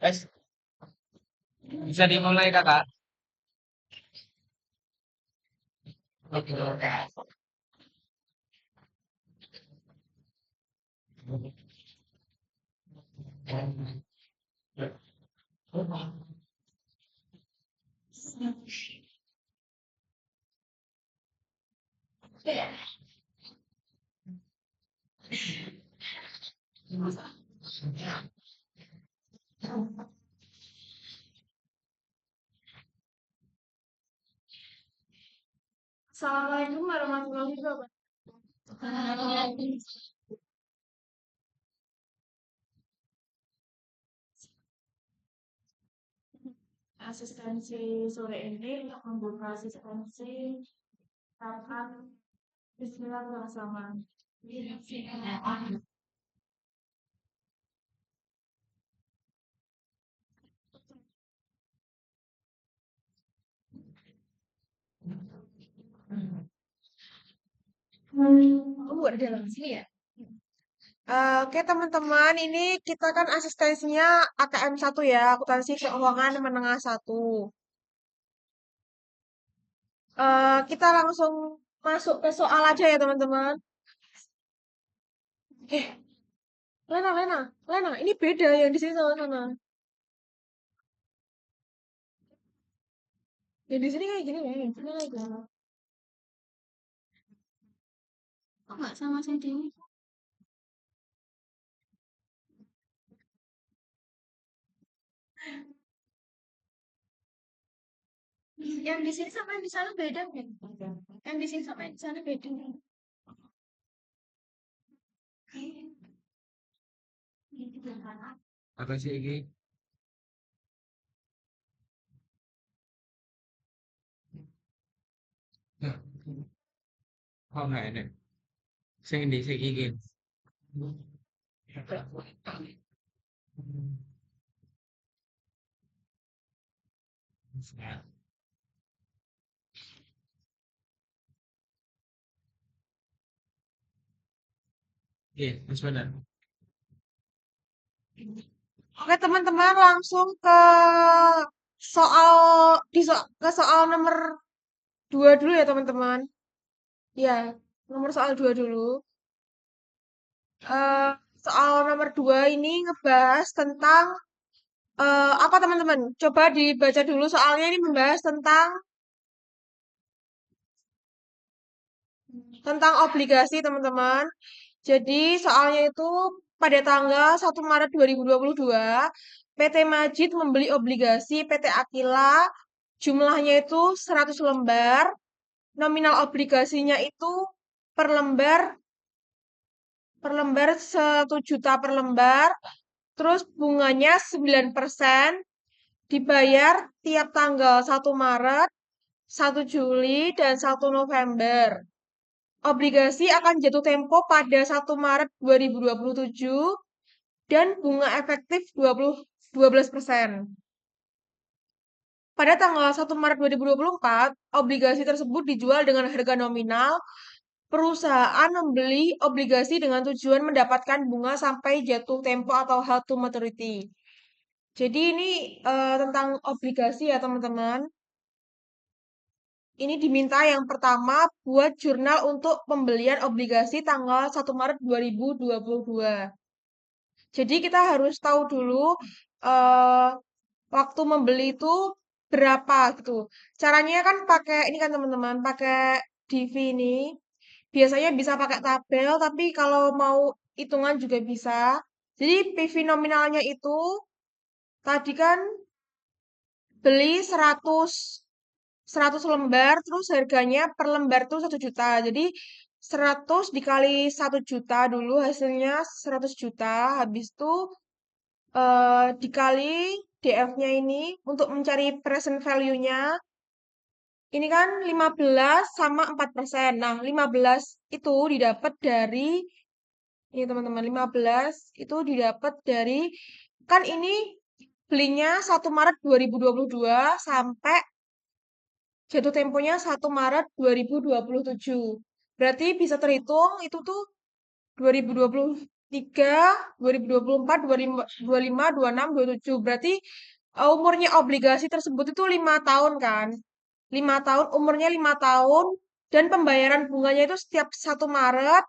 Guys, bisa dimulai kakak. Oke. Assalamualaikum warahmatullahi wabarakatuh. Asistensi sore ini untuk membuka asistensi akan Bismillah bersama. Ada dalam sini ya. Oke teman-teman, ini kita kan asistensinya AKM 1 ya, akuntansi keuangan menengah 1. Kita langsung masuk ke soal aja ya teman-teman. Lena, ini beda yang di sini sama sana. Yang di sini kayak gini nih, gimana aja. Kok nggak sama sih ini? Yang di sini sama yang di sana beda kan? Yang di sini sama yang di sana beda. Apa sih ini? Nah, kok nggak enak? Sing iki. Iya, Mas benar. Oke teman-teman, langsung ke soal ke soal nomor 2 dulu ya teman-teman. Ya, nomor soal 2 dulu. Eh, Soal nomor 2 ini ngebahas tentang apa teman-teman? Coba dibaca dulu soalnya ini membahas tentang obligasi teman-teman. Jadi soalnya itu pada tanggal 1 Maret 2022, PT Majid membeli obligasi PT Aquila, jumlahnya itu 100 lembar, nominal obligasinya itu per lembar 1 juta per lembar, terus bunganya 9%, dibayar tiap tanggal 1 Maret, 1 Juli, dan 1 November. Obligasi akan jatuh tempo pada 1 Maret 2027 dan bunga efektif 12%. Pada tanggal 1 Maret 2024, obligasi tersebut dijual dengan harga nominal. Perusahaan membeli obligasi dengan tujuan mendapatkan bunga sampai jatuh tempo atau held to maturity. Jadi ini tentang obligasi ya teman-teman. Ini diminta yang pertama buat jurnal untuk pembelian obligasi tanggal 1 Maret 2022. Jadi kita harus tahu dulu eh, waktu membeli itu berapa gitu. Caranya kan pakai ini kan teman-teman, pakai DV ini. Biasanya bisa pakai tabel, tapi kalau mau hitungan juga bisa. Jadi PV nominalnya itu tadi kan beli 100 lembar, terus harganya per lembar tuh 1 juta. Jadi 100 dikali 1 juta dulu hasilnya 100 juta. Habis itu dikali DF-nya ini untuk mencari present value-nya. Ini kan 15 sama 4%. Nah, 15 itu didapat dari ini teman-teman, 15 itu didapat dari kan ini belinya 1 Maret 2022 sampai jatuh temponya 1 Maret 2027. Berarti bisa terhitung itu tuh 2020 tiga, 2024, 25, 26, 27. Berarti umurnya obligasi tersebut itu 5 tahun kan? 5 tahun, umurnya 5 tahun, dan pembayaran bunganya itu setiap 1 Maret,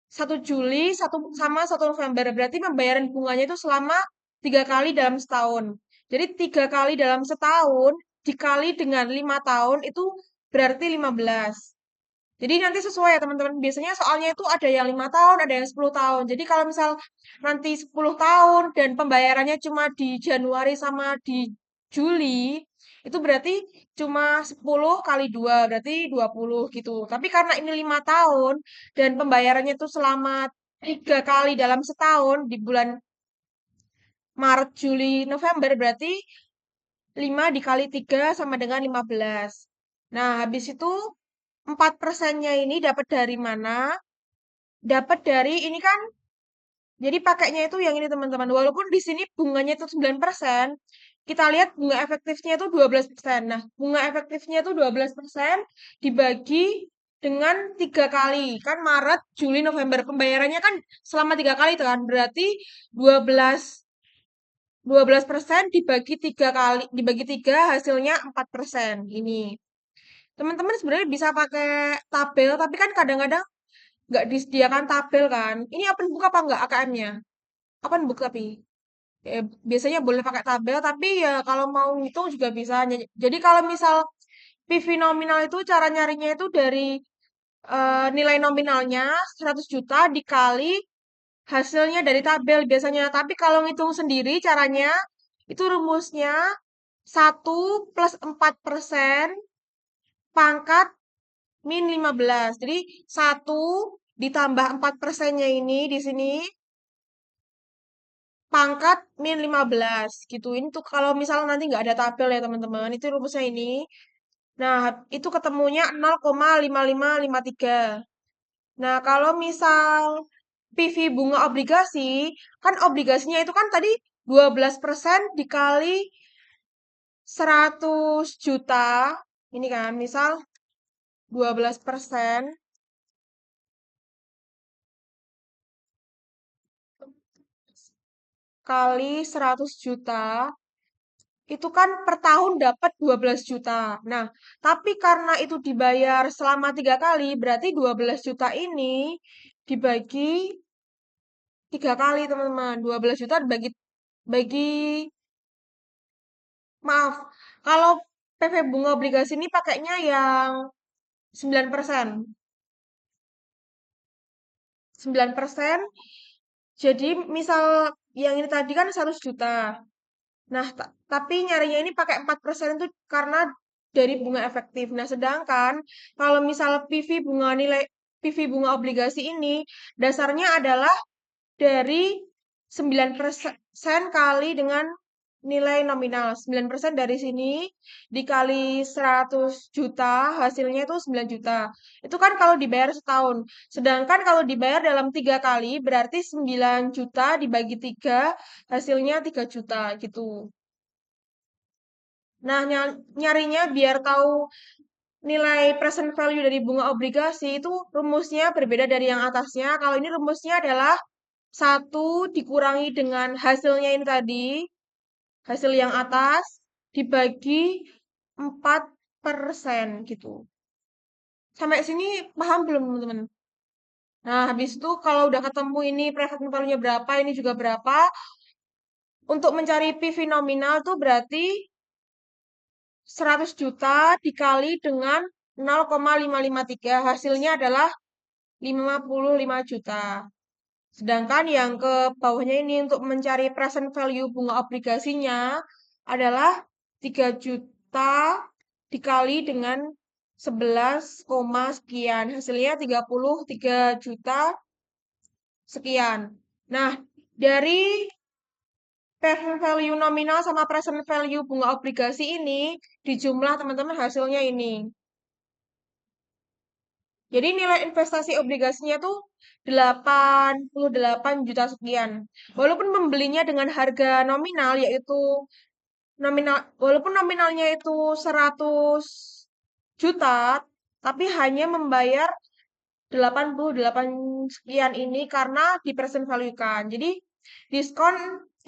1 Juli, sama 1 November. Berarti pembayaran bunganya itu selama 3 kali dalam setahun. Jadi 3 kali dalam setahun dikali dengan 5 tahun itu berarti 15. Jadi nanti sesuai ya teman-teman. Biasanya soalnya itu ada yang 5 tahun, ada yang 10 tahun. Jadi kalau misal nanti 10 tahun dan pembayarannya cuma di Januari sama di Juli, itu berarti cuma 10 kali 2, berarti 20 gitu. Tapi karena ini 5 tahun dan pembayarannya itu selama 3 kali dalam setahun di bulan Maret, Juli, November, berarti 5 dikali 3 sama dengan 15. Nah, habis itu 4%-nya ini dapat dari mana? Dapat dari ini kan, jadi pakainya itu yang ini teman-teman. Walaupun di sini bunganya itu 9%, kita lihat bunga efektifnya itu 12%. Nah, bunga efektifnya itu 12% dibagi dengan 3 kali. Kan Maret, Juli, November. Pembayarannya kan selama 3 kali itu kan. Berarti 12 12% dibagi 3 kali, dibagi 3 hasilnya 4%. Ini. Teman-teman sebenarnya bisa pakai tabel, tapi kan kadang-kadang nggak disediakan tabel kan. Ini open book apa nggak AKM-nya? Open book tapi. Biasanya boleh pakai tabel, tapi ya kalau mau ngitung juga bisa. Jadi kalau misal PV nominal itu cara nyarinya itu dari nilai nominalnya 100 juta dikali hasilnya dari tabel biasanya. Tapi kalau ngitung sendiri caranya itu rumusnya 1 + 4% pangkat min 15. Jadi 1 ditambah 4%-nya ini di sini pangkat min 15 gitu. Ini tuh kalau misalnya nanti nggak ada tabel ya teman-teman, itu rumusnya ini. Nah, itu ketemunya 0,5553. Nah, kalau misal PV bunga obligasi, kan obligasinya itu kan tadi 12% dikali 100 juta. Ini kan, misal 12% kali 100 juta, itu kan per tahun dapat 12 juta. Nah, tapi karena itu dibayar selama 3 kali, berarti 12 juta ini dibagi 3 kali, teman-teman. 12 juta dibagi, maaf, kalau PV bunga obligasi ini pakainya yang 9%. 9%, jadi misal yang ini tadi kan 100 juta. Nah, tapi nyarinya ini pakai 4% itu karena dari bunga efektif. Nah, sedangkan kalau misal PV bunga obligasi ini dasarnya adalah dari 9% kali dengan nilai nominal. 9% dari sini dikali 100 juta, hasilnya itu 9 juta. Itu kan kalau dibayar setahun. Sedangkan kalau dibayar dalam 3 kali, berarti 9 juta dibagi 3, hasilnya 3 juta gitu. Nah, nyarinya biar tahu nilai present value dari bunga obligasi itu rumusnya berbeda dari yang atasnya. Kalau ini rumusnya adalah 1 dikurangi dengan hasilnya ini tadi, hasil yang atas, dibagi 4% gitu. Sampai sini paham belum teman-teman? Nah, habis itu kalau udah ketemu ini present value-nya berapa, ini juga berapa, untuk mencari PV nominal tuh berarti 100 juta dikali dengan 0,553. Hasilnya adalah 55 juta. Sedangkan yang ke bawahnya ini untuk mencari present value bunga obligasinya adalah 3 juta dikali dengan 11, sekian. Hasilnya 33 juta sekian. Nah, dari present value nominal sama present value bunga obligasi ini dijumlah teman-teman hasilnya ini. Jadi nilai investasi obligasinya tuh 88 juta sekian. Walaupun membelinya dengan harga nominal yaitu walaupun nominalnya itu 100 juta, tapi hanya membayar 88 sekian ini karena di present value-kan. Jadi diskon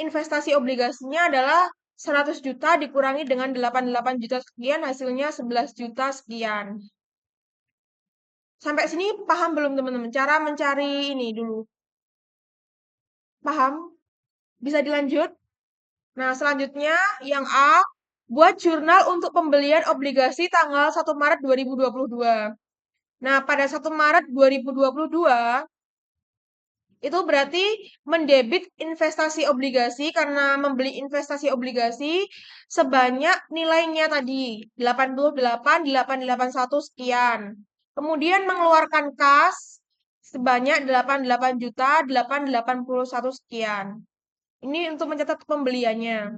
investasi obligasinya adalah 100 juta dikurangi dengan 88 juta sekian, hasilnya 11 juta sekian. Sampai sini paham belum teman-teman? Cara mencari ini dulu. Paham? Bisa dilanjut? Nah, selanjutnya yang A, buat jurnal untuk pembelian obligasi tanggal 1 Maret 2022. Nah, pada 1 Maret 2022 itu berarti mendebit investasi obligasi karena membeli investasi obligasi sebanyak nilainya tadi 88.881 sekian. Kemudian mengeluarkan kas sebanyak 88.881 sekian. Ini untuk mencatat pembeliannya.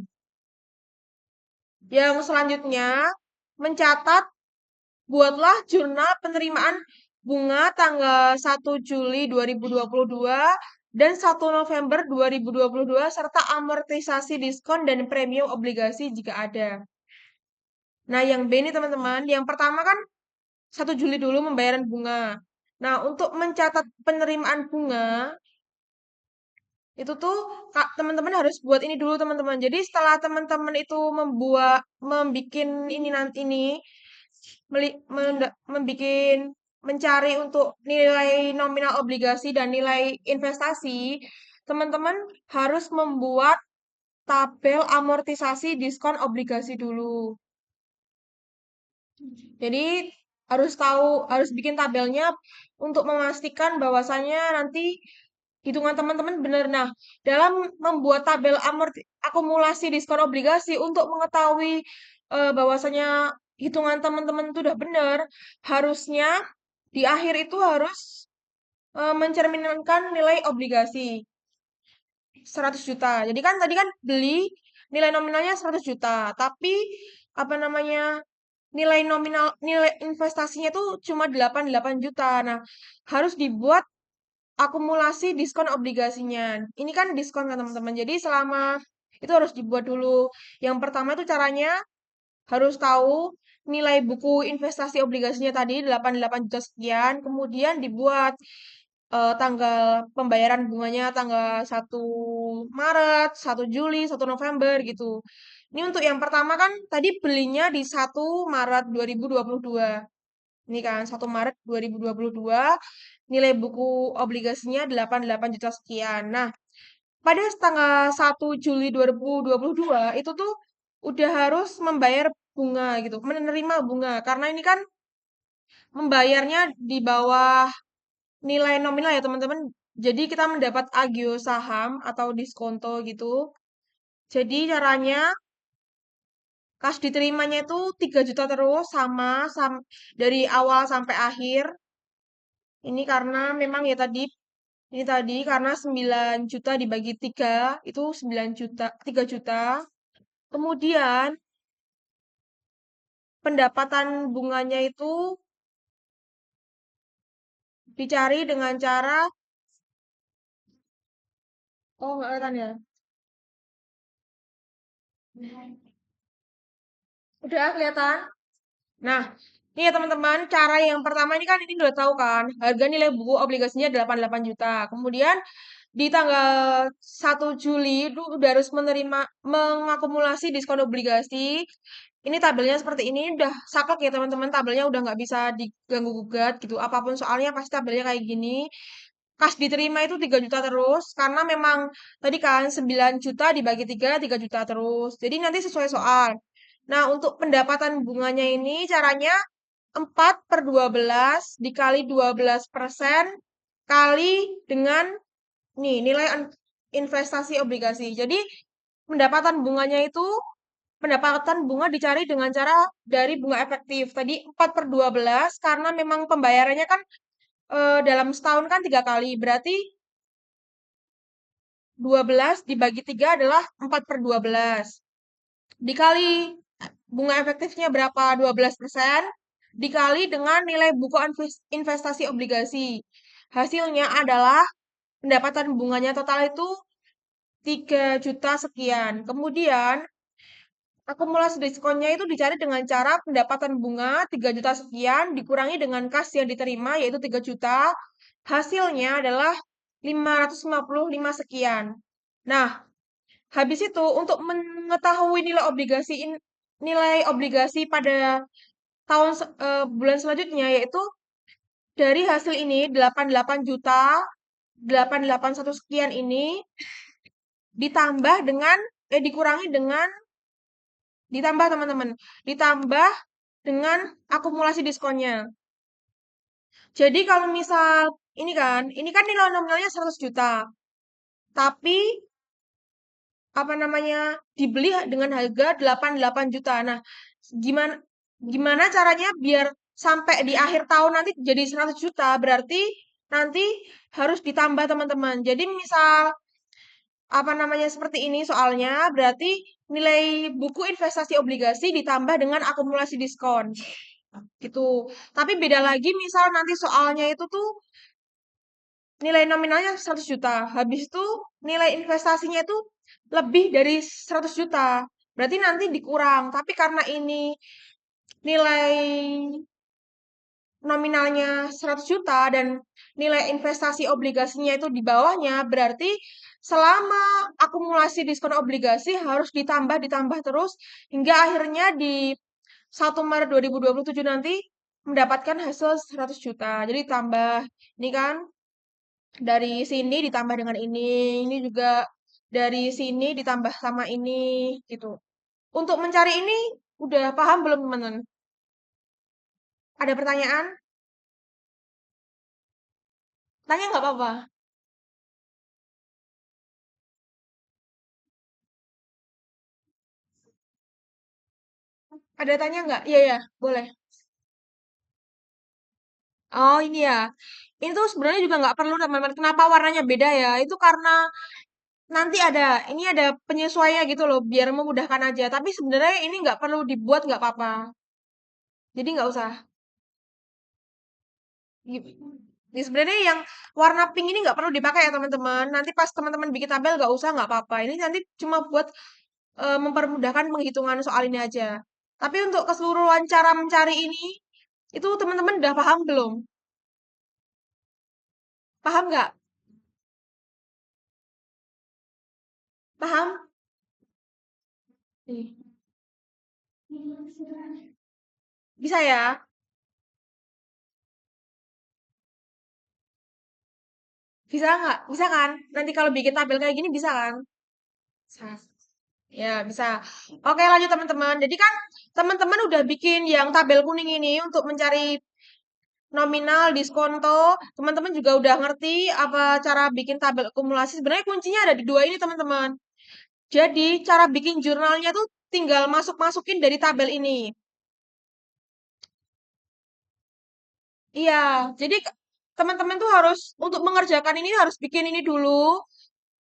Yang selanjutnya mencatat buatlah jurnal penerimaan bunga tanggal 1 Juli 2022 dan 1 November 2022 serta amortisasi diskon dan premium obligasi jika ada. Nah, yang B ini teman-teman, yang pertama kan 1 Juli dulu pembayaran bunga. Nah, untuk mencatat penerimaan bunga itu tuh teman-teman harus buat ini dulu teman-teman. Jadi setelah teman-teman itu membikin ini nanti ini mencari untuk nilai nominal obligasi dan nilai investasi, teman-teman harus membuat tabel amortisasi diskon obligasi dulu. Jadi harus bikin tabelnya untuk memastikan bahwasannya nanti hitungan teman-teman benar. Nah, dalam membuat tabel akumulasi diskon obligasi untuk mengetahui bahwasanya hitungan teman-teman itu udah benar, harusnya di akhir itu harus mencerminkan nilai obligasi 100 juta. Jadi kan tadi kan beli nilai nominalnya 100 juta, tapi apa namanya? Nilai investasinya tuh cuma 88 juta. Nah, harus dibuat akumulasi diskon obligasinya. Ini kan diskon kan teman-teman. Jadi selama itu harus dibuat dulu. Yang pertama itu caranya harus tahu nilai buku investasi obligasinya tadi 88 juta sekian, kemudian dibuat tanggal pembayaran bunganya tanggal 1 Maret, 1 Juli, 1 November gitu. Ini untuk yang pertama kan tadi belinya di 1 Maret 2022. Ini kan 1 Maret 2022 nilai buku obligasinya 88 juta sekian. Nah, pada tanggal 1 Juli 2022 itu tuh udah harus membayar bunga gitu, menerima bunga karena ini kan membayarnya di bawah nilai nominal ya teman-teman. Jadi kita mendapat agio saham atau diskonto gitu. Jadi caranya kas diterimanya itu 3 juta terus dari awal sampai akhir. Ini karena memang ya tadi karena 9 juta dibagi 3 itu 9 juta, 3 juta. Kemudian pendapatan bunganya itu dicari dengan cara, oh nggak kelihatan ya. Udah kelihatan? Nah, ini ya teman-teman, cara yang pertama ini kan ini udah tahu kan, harga nilai buku obligasinya 88 juta. Kemudian di tanggal 1 Juli itu udah harus mengakumulasi diskon obligasi. Ini tabelnya seperti ini, udah saklek ya teman-teman, tabelnya udah nggak bisa diganggu gugat gitu. Apapun soalnya pasti tabelnya kayak gini. Kas diterima itu 3 juta terus, karena memang tadi kan 9 juta dibagi 3, 3 juta terus. Jadi nanti sesuai soal. Nah, untuk pendapatan bunganya ini caranya 4/12 dikali 12% kali dengan nih nilai investasi obligasi. Jadi pendapatan bunga dicari dengan cara dari bunga efektif. Tadi 4/12 karena memang pembayarannya kan dalam setahun kan 3 kali. Berarti 12 dibagi 3 adalah 4/12. Dikali bunga efektifnya berapa? 12%. Dikali dengan nilai buku investasi obligasi. Hasilnya adalah pendapatan bunganya total itu 3 juta sekian. Kemudian Akumulasi diskonnya itu dicari dengan cara pendapatan bunga 3 juta sekian dikurangi dengan kas yang diterima yaitu 3 juta. Hasilnya adalah 555 sekian. Nah, habis itu untuk mengetahui nilai obligasi pada bulan selanjutnya yaitu dari hasil ini 88 juta 881 sekian ini ditambah dengan dikurangi dengan ditambah teman-teman, ditambah dengan akumulasi diskonnya. Jadi kalau misal ini kan nilai nominalnya 100 juta, tapi apa namanya dibeli dengan harga 88 juta. Nah, gimana gimana caranya biar sampai di akhir tahun nanti jadi 100 juta? Berarti nanti harus ditambah teman-teman. Jadi misal apa namanya seperti ini soalnya berarti nilai buku investasi obligasi ditambah dengan akumulasi diskon gitu. Tapi beda lagi misal nanti soalnya itu tuh nilai nominalnya 100 juta. Habis itu nilai investasinya itu lebih dari 100 juta. Berarti nanti dikurang. Tapi karena ini nilai nominalnya 100 juta dan nilai investasi obligasinya itu di bawahnya, berarti selama akumulasi diskon obligasi harus ditambah terus hingga akhirnya di 1 Maret 2027 nanti mendapatkan hasil 100 juta. Jadi tambah ini kan dari sini ditambah dengan ini juga dari sini ditambah sama ini gitu. Untuk mencari ini udah paham belum teman-teman? Ada pertanyaan? Tanya nggak apa-apa. Ada tanya nggak? Iya ya, boleh. Oh ini ya, ini tuh sebenarnya juga nggak perlu teman-teman. Kenapa warnanya beda ya? Itu karena nanti ini ada penyesuaiannya gitu loh, biar memudahkan aja. Tapi sebenarnya ini nggak perlu dibuat nggak apa-apa. Jadi nggak usah. Jadi sebenarnya yang warna pink ini nggak perlu dipakai ya teman-teman. Nanti pas teman-teman bikin tabel nggak usah nggak apa-apa. Ini nanti cuma buat mempermudahkan penghitungan soal ini aja. Tapi untuk keseluruhan cara mencari ini, itu teman-teman udah paham belum? Paham nggak? Paham? Nih. Bisa ya? Bisa nggak? Bisa kan? Nanti kalau bikin tabel kayak gini bisa kan? Bisa. Ya, bisa. Oke, lanjut teman-teman. Jadi kan teman-teman udah bikin yang tabel kuning ini untuk mencari nominal, diskonto. Teman-teman juga udah ngerti apa cara bikin tabel akumulasi. Sebenarnya kuncinya ada di dua ini, teman-teman. Jadi, cara bikin jurnalnya tuh tinggal masuk-masukin dari tabel ini. Iya, jadi teman-teman tuh harus untuk mengerjakan ini harus bikin ini dulu,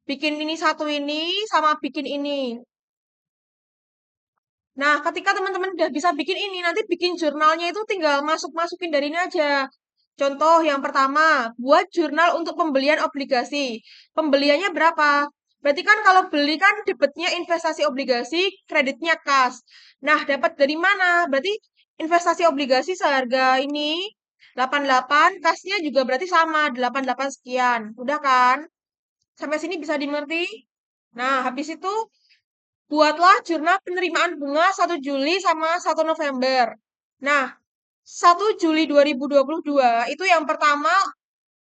bikin ini satu ini sama bikin ini. Nah, ketika teman-teman udah bisa bikin ini, nanti bikin jurnalnya itu tinggal masuk-masukin dari ini aja. Contoh yang pertama, buat jurnal untuk pembelian obligasi. Pembeliannya berapa? Berarti kan kalau beli kan debitnya investasi obligasi, kreditnya kas. Nah, dapat dari mana? Berarti investasi obligasi seharga ini 88, kasnya juga berarti sama 88 sekian. Udah kan? Sampai sini bisa dimengerti? Nah, habis itu buatlah jurnal penerimaan bunga 1 Juli sama 1 November. Nah, 1 Juli 2022 itu yang pertama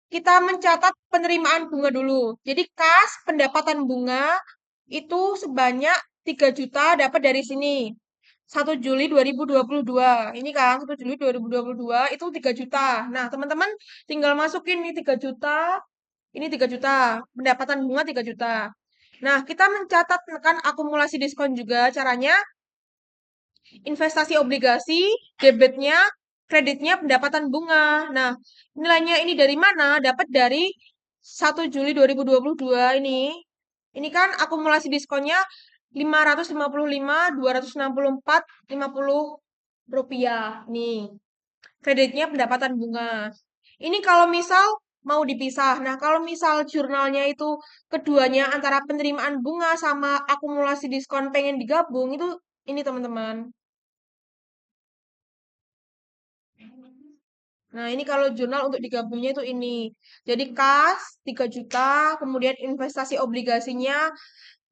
kita mencatat penerimaan bunga dulu. Jadi kas pendapatan bunga itu sebanyak 3 juta dapat dari sini. 1 Juli 2022. Ini kan 1 Juli 2022 itu 3 juta. Nah, teman-teman tinggal masukin nih 3 juta. Ini 3 juta. Pendapatan bunga 3 juta. Nah, kita mencatat kan akumulasi diskon juga. Caranya investasi obligasi, debitnya, kreditnya, pendapatan bunga. Nah, nilainya ini dari mana? Dapat dari 1 Juli 2022 ini. Ini kan akumulasi diskonnya 555, 264, 50 rupiah. Nih, kreditnya pendapatan bunga. Ini kalau misal mau dipisah. Nah, kalau misal jurnalnya itu keduanya antara penerimaan bunga sama akumulasi diskon pengen digabung, itu Ini teman-teman. Nah, ini kalau jurnal untuk digabungnya itu ini. Jadi kas 3 juta, kemudian investasi obligasinya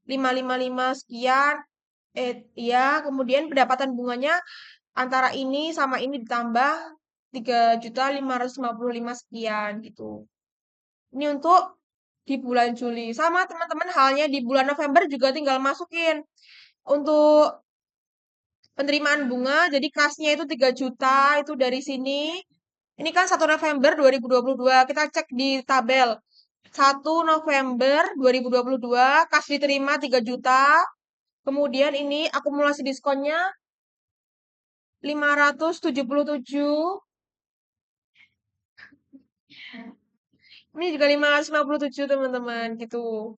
555 sekian. Ya, kemudian pendapatan bunganya antara ini sama ini ditambah 3.555 sekian gitu. Ini untuk di bulan Juli. Sama teman-teman halnya di bulan November juga tinggal masukin untuk penerimaan bunga. Jadi kasnya itu 3 juta itu dari sini. Ini kan 1 November 2022. Kita cek di tabel. 1 November 2022 kas diterima 3 juta. Kemudian ini akumulasi diskonnya 577. Ini juga 557 teman-teman gitu.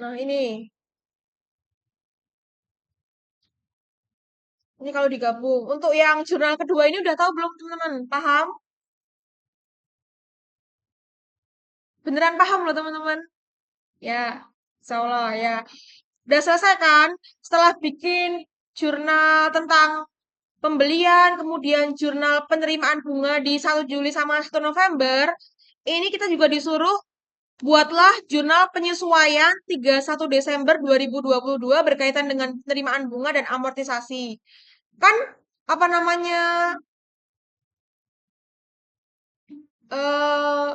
Nah, ini kalau digabung. Untuk yang jurnal kedua ini udah tahu belum teman-teman? Paham? Beneran paham loh teman-teman? Ya, insya Allah ya. Udah selesai kan? Setelah bikin jurnal tentang pembelian, kemudian jurnal penerimaan bunga di 1 Juli sama 1 November, ini kita juga disuruh buatlah jurnal penyesuaian 31 Desember 2022 berkaitan dengan penerimaan bunga dan amortisasi. Kan apa namanya eh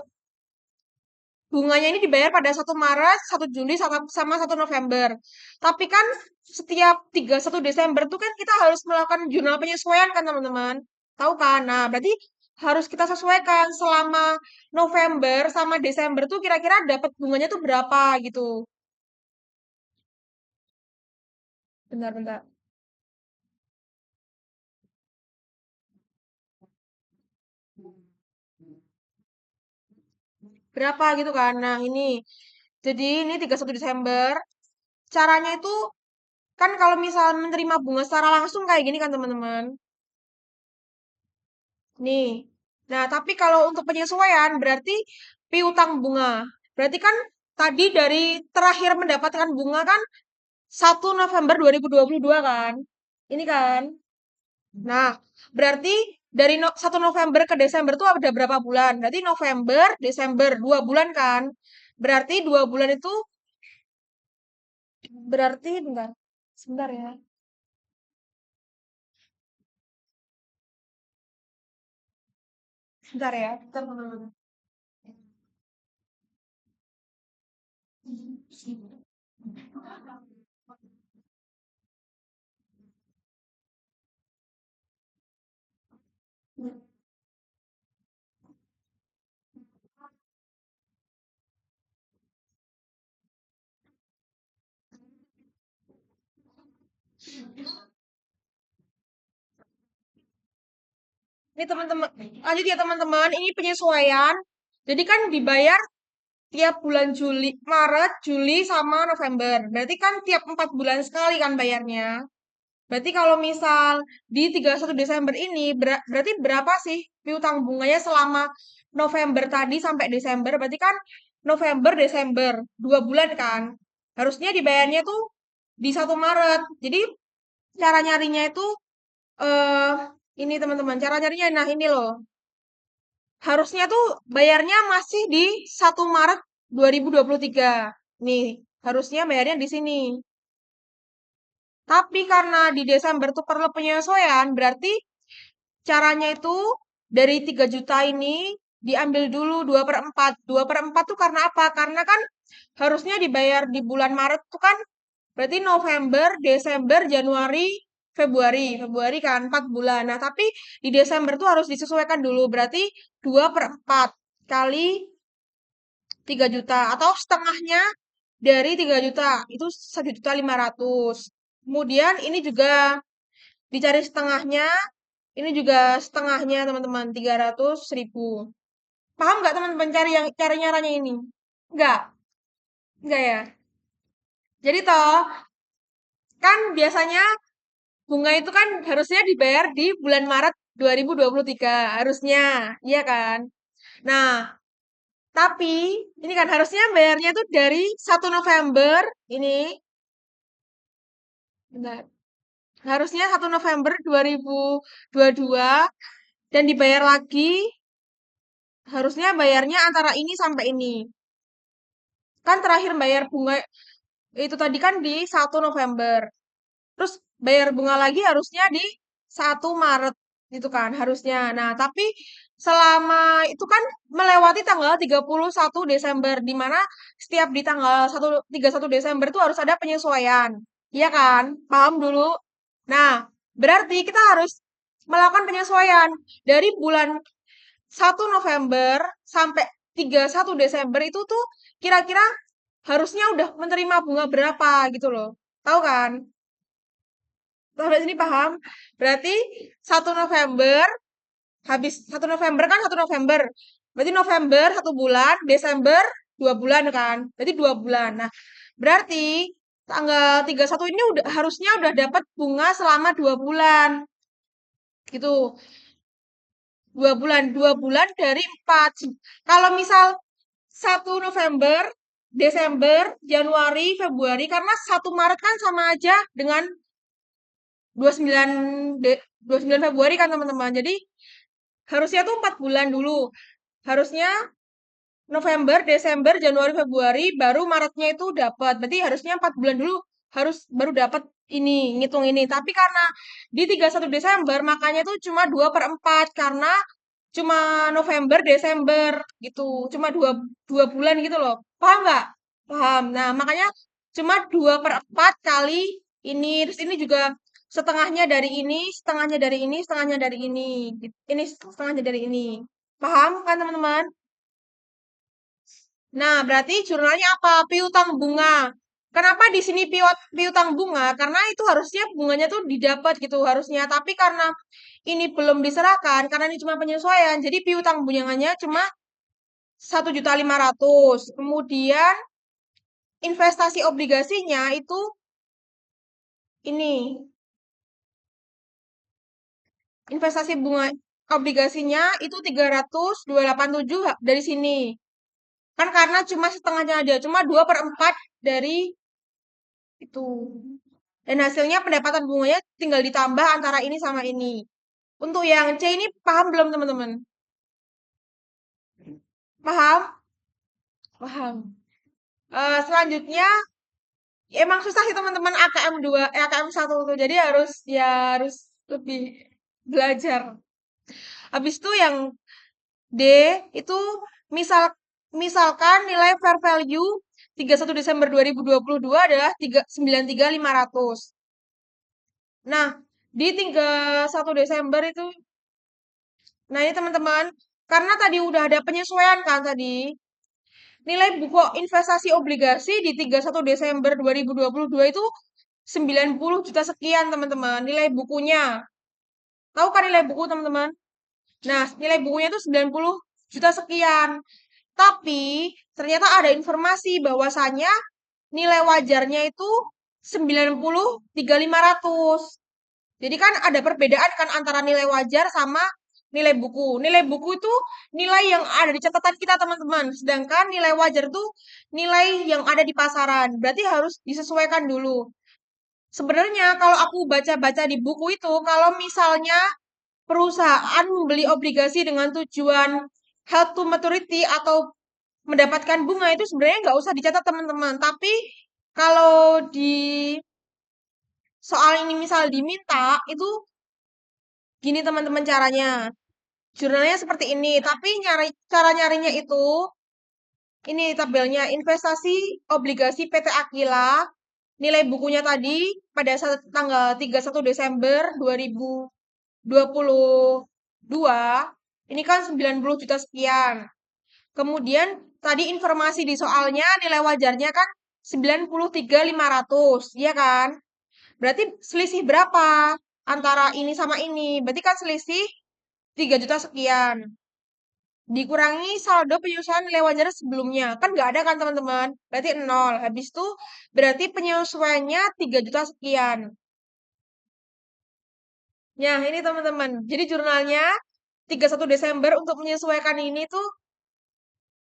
bunganya ini dibayar pada 1 Maret, 1 Juli, sama 1 November. Tapi kan setiap 31 Desember tuh kan kita harus melakukan jurnal penyesuaian kan teman-teman. Tahu kan? Nah, berarti harus kita sesuaikan selama November sama Desember tuh kira-kira dapat bunganya tuh berapa gitu. Bentar-bentar. Berapa gitu kan. Nah, ini. Jadi ini 31 Desember. Caranya itu kan kalau misal menerima bunga secara langsung kayak gini kan teman-teman. Nih. Nah, tapi kalau untuk penyesuaian berarti piutang bunga. Berarti kan tadi dari terakhir mendapatkan bunga kan 1 November 2022 kan. Ini kan. Nah, berarti dari 1 November ke Desember tuh ada berapa bulan? Berarti November, Desember, 2 bulan kan. Berarti 2 bulan itu berarti bentar. Sebentar ya. Sebentar ya. Bentar, bentar, bentar. Ini teman-teman, lanjut ya teman-teman. Ini penyesuaian. Jadi kan dibayar tiap bulan Juli, Maret, Juli, sama November. Berarti kan tiap 4 bulan sekali kan bayarnya. Berarti kalau misal di 31 Desember ini, berarti berapa sih piutang bunganya selama November tadi sampai Desember? Berarti kan November, Desember, 2 bulan kan. Harusnya dibayarnya tuh di 1 Maret. Jadi cara nyarinya itu, eh ini teman-teman, cara nyarinya, nah ini loh. Harusnya tuh bayarnya masih di 1 Maret 2023. Nih, harusnya bayarnya di sini. Tapi karena di Desember tuh perlu penyesuaian, berarti caranya itu dari 3 juta ini diambil dulu 2/4. 2/4 tuh karena apa? Karena kan harusnya dibayar di bulan Maret tuh kan berarti November, Desember, Januari, Februari. Februari kan 4 bulan. Nah, tapi di Desember tuh harus disesuaikan dulu. Berarti 2/4 kali 3 juta atau setengahnya dari 3 juta itu 1.500.000. Kemudian ini juga dicari setengahnya, ini juga setengahnya teman-teman 300.000. Paham nggak teman-teman cari yang cara nyaranya ini? Nggak ya. Jadi toh kan biasanya bunga itu kan harusnya dibayar di bulan Maret 2023 harusnya, iya kan? Nah, Tapi ini kan harusnya bayarnya tuh dari 1 November ini. Bentar. Harusnya 1 November 2022 dan dibayar lagi harusnya bayarnya antara ini sampai ini. Kan terakhir bayar bunga itu tadi kan di 1 November. Terus bayar bunga lagi harusnya di 1 Maret gitu kan harusnya. Nah, tapi selama itu kan melewati tanggal 31 Desember di mana setiap di tanggal 31 Desember itu harus ada penyesuaian. Iya kan? Paham dulu? Nah, berarti kita harus melakukan penyesuaian dari bulan 1 November sampai 31 Desember itu tuh kira-kira harusnya udah menerima bunga berapa gitu loh. Tahu kan? Sampai sini paham? Berarti 1 November, habis 1 November kan 1 November. Berarti November 1 bulan, Desember 2 bulan kan? Berarti 2 bulan. Nah, berarti tanggal 31 ini udah harusnya udah dapat bunga selama 2 bulan. Gitu. 2 bulan. 2 bulan dari 4. Kalau misal 1 November, Desember, Januari, Februari, karena 1 Maret kan sama aja dengan 29 29 Februari kan teman-teman. Jadi harusnya tuh 4 bulan dulu. Harusnya November, Desember, Januari, Februari, baru Maretnya itu dapat. Berarti harusnya 4 bulan dulu harus baru dapat ini, ngitung ini. Tapi karena di 31 Desember, makanya tuh cuma 2/4 karena cuma November, Desember gitu. Cuma dua bulan gitu loh. Paham nggak? Paham. Nah, makanya cuma 2/4 kali ini. Terus ini juga setengahnya dari ini, setengahnya dari ini, setengahnya dari ini. Ini setengahnya dari ini. Paham kan teman-teman? Nah, berarti jurnalnya apa? Piutang bunga. Kenapa di sini piutang bunga? Karena itu harusnya bunganya tuh didapat gitu harusnya. Tapi karena ini belum diserahkan, karena ini cuma penyesuaian, jadi piutang bunganya cuma 1.500.000. Kemudian investasi obligasinya itu ini investasi bunga obligasinya itu 300.287 dari sini. Kan karena cuma setengahnya aja, cuma 2/4 dari itu. Dan hasilnya pendapatan bunganya tinggal ditambah antara ini sama ini. Untuk yang C ini paham belum teman-teman? Paham? Paham. Selanjutnya emang susah sih teman-teman AKM 2, AKM 1 tuh. Jadi harus lebih belajar. Habis itu yang D itu misal misalkan nilai fair value 31 Desember 2022 adalah 93.500. Nah, di 31 Desember itu, nah ini teman-teman, karena tadi udah ada penyesuaian kan tadi, nilai buku investasi obligasi di 31 Desember 2022 itu 90 juta sekian teman-teman, nilai bukunya. Tahu kan nilai buku teman-teman? Nah, nilai bukunya itu 90 juta sekian. Tapi ternyata ada informasi bahwasannya nilai wajarnya itu 93.500. Jadi kan ada perbedaan kan antara nilai wajar sama nilai buku. Nilai buku itu nilai yang ada di catatan kita teman-teman. Sedangkan nilai wajar itu nilai yang ada di pasaran. Berarti harus disesuaikan dulu. Sebenarnya kalau aku baca-baca di buku itu, kalau misalnya perusahaan membeli obligasi dengan tujuan held to maturity atau mendapatkan bunga itu sebenarnya nggak usah dicatat teman-teman. Tapi kalau di soal ini misal diminta, itu gini teman-teman caranya. Jurnalnya seperti ini, tapi cara nyarinya itu ini tabelnya investasi obligasi PT Aquila, nilai bukunya tadi pada tanggal 31 Desember 2022 ini kan 90 juta sekian. Kemudian tadi informasi di soalnya nilai wajarnya kan 93.500, ya kan? Berarti selisih berapa antara ini sama ini? Berarti kan selisih 3 juta sekian. Dikurangi saldo penyesuaian nilai wajar sebelumnya. Kan nggak ada kan teman-teman? Berarti nol. Habis itu berarti penyesuaiannya 3 juta sekian. Ya, ini teman-teman. Jadi jurnalnya 31 Desember untuk menyesuaikan ini tuh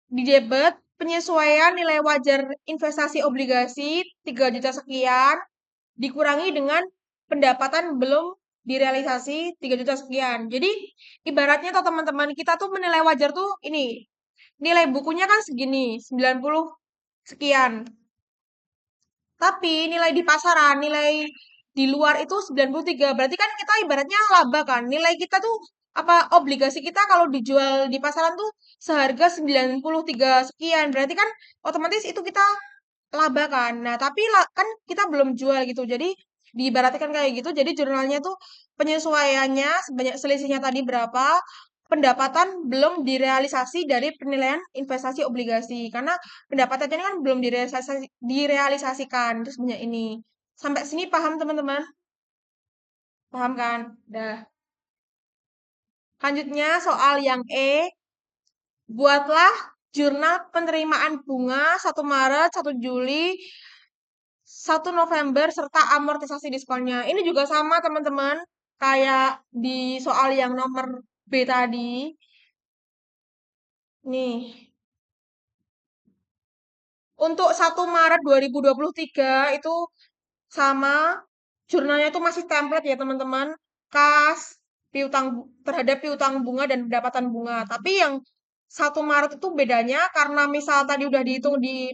di debit penyesuaian nilai wajar investasi obligasi 3 juta sekian dikurangi dengan pendapatan belum direalisasi 3 juta sekian. Jadi ibaratnya tuh teman-teman kita tuh menilai wajar tuh ini. Nilai bukunya kan segini, 90 sekian. Tapi nilai di pasaran, nilai di luar itu 93. Berarti kan kita ibaratnya laba kan. Nilai kita tuh apa obligasi kita kalau dijual di pasaran tuh seharga 93 sekian. Berarti kan otomatis itu kita laba kan. Nah, tapi kan kita belum jual gitu. Jadi diibaratkan kayak gitu. Jadi jurnalnya tuh penyesuaiannya sebanyak selisihnya tadi berapa, pendapatan belum direalisasi dari penilaian investasi obligasi. Karena pendapatannya ini kan belum direalisasikan. Terus banyak ini. Sampai sini paham teman-teman? Paham kan? Dah. Lanjutnya soal yang E. Buatlah jurnal penerimaan bunga 1 Maret, 1 Juli, 1 November, serta amortisasi diskonnya. Ini juga sama teman-teman. Kayak di soal yang nomor B tadi. Nih, untuk 1 Maret 2023 itu sama. Jurnalnya itu masih template ya teman-teman. Kas, piutang terhadap piutang bunga dan pendapatan bunga. Tapi yang 1 Maret itu bedanya karena misal tadi udah dihitung di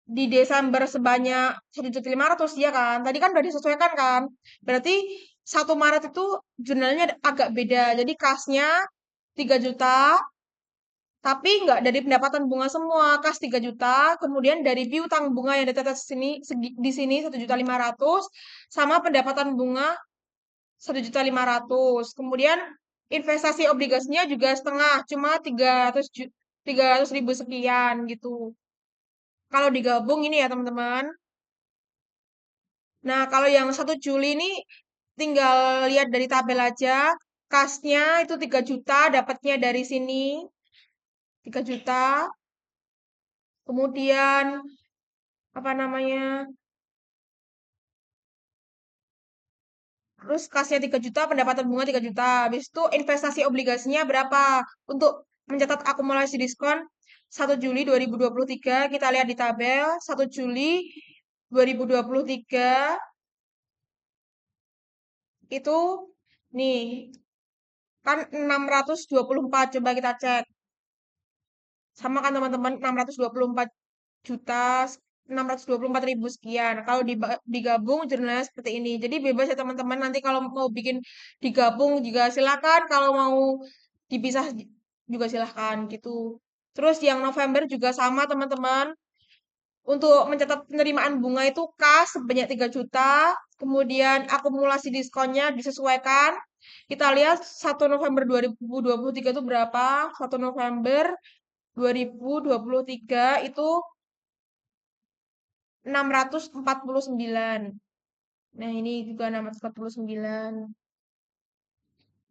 Desember sebanyak 1.500.000 ya kan. Tadi kan udah disesuaikan kan. Berarti 1 Maret itu jurnalnya agak beda. Jadi kasnya 3 juta, tapi nggak dari pendapatan bunga semua. Kas 3 juta, kemudian dari piutang bunga yang ditetes di sini 1.500.000 sama pendapatan bunga 1.500.000. Kemudian investasi obligasinya juga setengah, cuma 300.000 sekian gitu. Kalau digabung ini ya teman-teman. Nah, kalau yang 1 Juli ini tinggal lihat dari tabel aja. Kasnya itu 3 juta, dapatnya dari sini 3 juta. Kemudian apa namanya? Terus kasnya 3 juta, pendapatan bunga 3 juta. Habis itu investasi obligasinya berapa? Untuk mencatat akumulasi diskon 1 Juli 2023, kita lihat di tabel 1 Juli 2023 itu nih kan 624, coba kita cek. Sama kan teman-teman 624 juta 624.000 sekian. Kalau digabung jurnalnya seperti ini. Jadi bebas ya teman-teman. Nanti kalau mau bikin digabung juga silakan. Kalau mau dipisah juga silakan gitu. Terus yang November juga sama teman-teman. Untuk mencatat penerimaan bunga itu kas sebanyak 3 juta. Kemudian akumulasi diskonnya disesuaikan. Kita lihat 1 November 2023 itu berapa? 1 November 2023 itu 649. Nah, ini juga 649.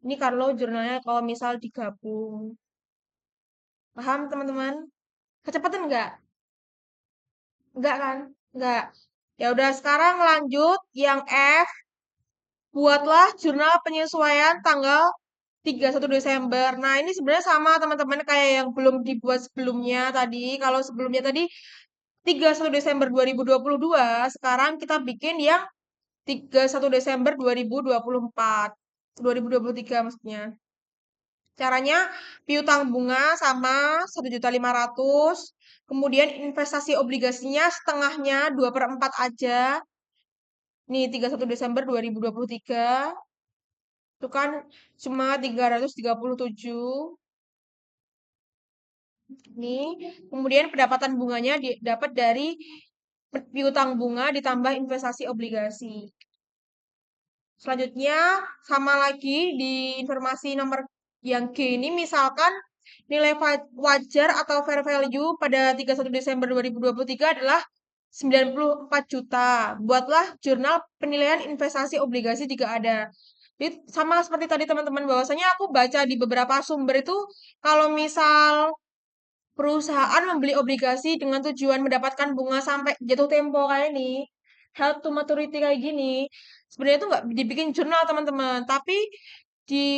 Ini kalau jurnalnya kalau misal digabung. Paham, teman-teman? Kecepatan enggak? Enggak kan? Enggak. Ya udah sekarang lanjut yang F. Buatlah jurnal penyesuaian tanggal 31 Desember. Nah, ini sebenarnya sama teman-teman kayak yang belum dibuat sebelumnya tadi. Kalau sebelumnya tadi 31 Desember 2022, sekarang kita bikin yang 31 Desember 2024. 2023 maksudnya. Caranya piutang bunga sama 1.500.000. Kemudian investasi obligasinya setengahnya 2/4 aja. Nih 31 Desember 2023. Itu kan cuma 337. Nih, kemudian pendapatan bunganya dapat dari piutang bunga ditambah investasi obligasi. Selanjutnya, sama lagi di informasi nomor yang G ini, misalkan nilai wajar atau fair value pada 31 Desember 2023 adalah 94 juta. Buatlah jurnal penilaian investasi obligasi jika ada. Jadi sama seperti tadi teman-teman, bahwasanya aku baca di beberapa sumber itu, kalau misal perusahaan membeli obligasi dengan tujuan mendapatkan bunga sampai jatuh tempo kayak ini, held to maturity kayak gini, sebenarnya itu nggak dibikin jurnal teman-teman, tapi di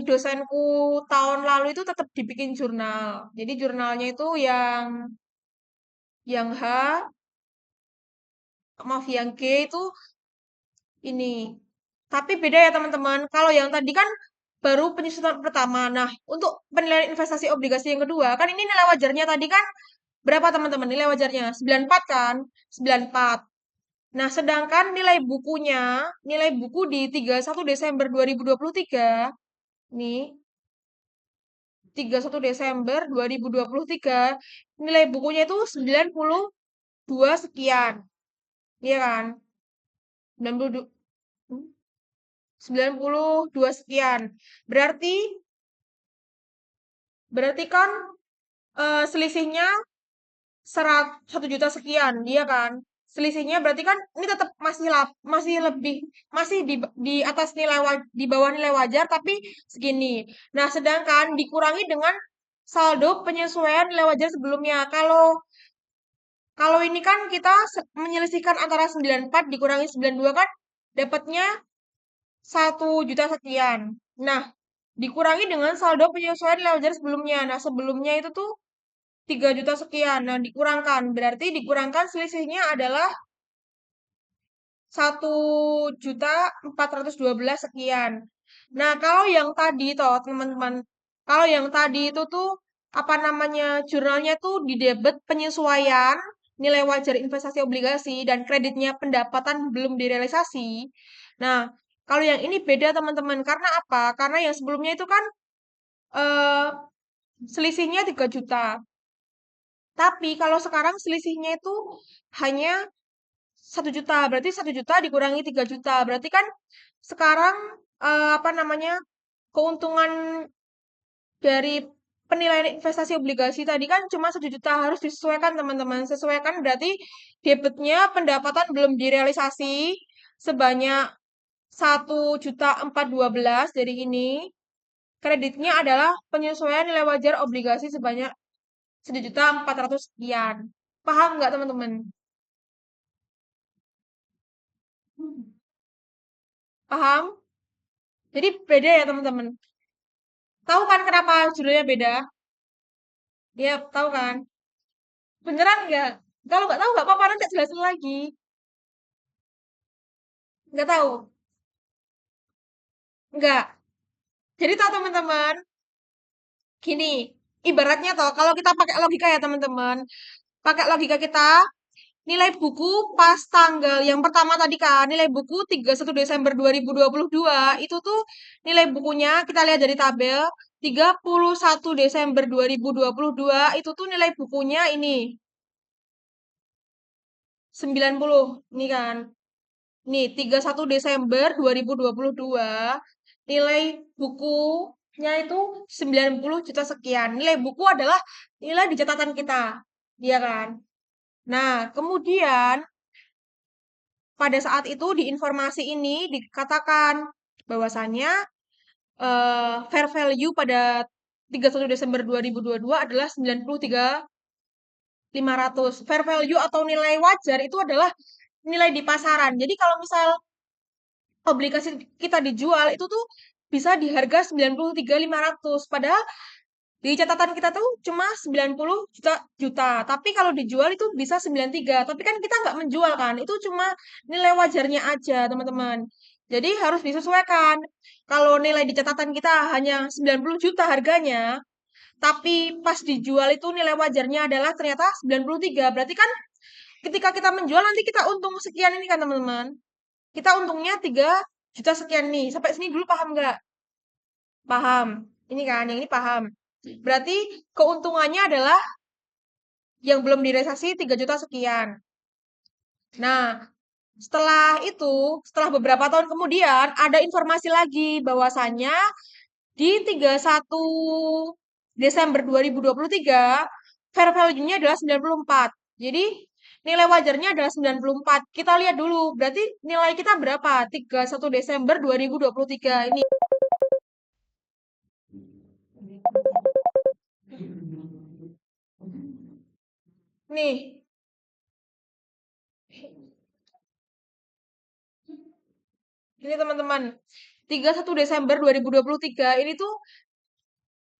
dosenku tahun lalu itu tetap dibikin jurnal. Jadi jurnalnya itu yang H, maaf yang G itu ini. Tapi beda ya teman-teman. Kalau yang tadi kan baru penyusunan pertama. Nah, untuk penilaian investasi obligasi yang kedua, kan ini nilai wajarnya tadi kan berapa teman-teman? Nilai wajarnya 94 kan? 94. Nah, sedangkan nilai buku di 31 Desember 2023, nih, 31 Desember 2023, nilai bukunya itu 92 sekian. Iya kan? 92, 92 sekian. Berarti berarti kan selisihnya 1 juta sekian, iya kan? Selisihnya berarti kan ini tetap masih lebih masih di atas di bawah nilai wajar tapi segini. Nah, sedangkan dikurangi dengan saldo penyesuaian nilai wajar sebelumnya. Kalau kalau ini kan kita menyelesaikan antara 94 dikurangi 92 kan dapatnya 1 juta sekian. Nah, dikurangi dengan saldo penyesuaian nilai wajar sebelumnya. Nah, sebelumnya itu tuh 3 juta sekian. Nah, dikurangkan. Berarti dikurangkan selisihnya adalah 1.412 sekian. Nah, kalau yang tadi toh, teman-teman, kalau yang tadi itu tuh apa namanya? Jurnalnya tuh di debit penyesuaian nilai wajar investasi obligasi dan kreditnya pendapatan belum direalisasi. Nah, kalau yang ini beda teman-teman. Karena apa? Karena yang sebelumnya itu kan eh, selisihnya 3 juta. Tapi kalau sekarang selisihnya itu hanya 1 juta. Berarti 1 juta dikurangi 3 juta. Berarti kan sekarang apa namanya keuntungan dari penilaian investasi obligasi tadi kan cuma 1 juta harus disesuaikan teman-teman. Sesuaikan berarti debitnya pendapatan belum direalisasi sebanyak 1.412 dari ini. Kreditnya adalah penyesuaian nilai wajar obligasi sebanyak 1.400 sekian. Paham nggak teman-teman? Paham? Jadi beda ya teman-teman. Tahu kan kenapa judulnya beda? Ya, tahu kan? Beneran nggak? Kalau nggak tahu nggak apa-apa, nanti jelasin lagi. Nggak tahu? Nggak. Jadi tahu teman-teman, gini, ibaratnya toh, kalau kita pakai logika ya teman-teman, pakai logika kita, nilai buku pas tanggal yang pertama tadi kan, nilai buku 31 Desember 2022, itu tuh nilai bukunya, kita lihat dari tabel, 31 Desember 2022, itu tuh nilai bukunya ini, 90, ini kan. Nih, 31 Desember 2022, nilai bukunya itu 90 juta sekian. Nilai buku adalah nilai di catatan kita. Iya kan? Nah, kemudian pada saat itu di informasi ini dikatakan bahwasannya fair value pada 31 Desember 2022 adalah 93.500. Fair value atau nilai wajar itu adalah nilai di pasaran. Jadi kalau misal obligasi kita dijual itu tuh bisa di harga 93.500. Padahal di catatan kita tuh cuma 90 juta. Tapi kalau dijual itu bisa 93. Tapi kan kita nggak menjual kan. Itu cuma nilai wajarnya aja, teman-teman. Jadi harus disesuaikan. Kalau nilai di catatan kita hanya 90 juta harganya, tapi pas dijual itu nilai wajarnya adalah ternyata 93. Berarti kan ketika kita menjual nanti kita untung sekian ini kan, teman-teman. Kita untungnya 3 juta sekian nih. Sampai sini dulu paham nggak? Paham. Ini kan, yang ini paham. Berarti keuntungannya adalah yang belum direalisasi 3 juta sekian. Nah, setelah beberapa tahun kemudian, ada informasi lagi bahwasannya di 31 Desember 2023, fair value-nya adalah 94. Jadi, nilai wajarnya adalah 94. Kita lihat dulu, berarti nilai kita berapa? 31 Desember 2023. Ini nih, ini teman-teman. 31 Desember 2023 ini tuh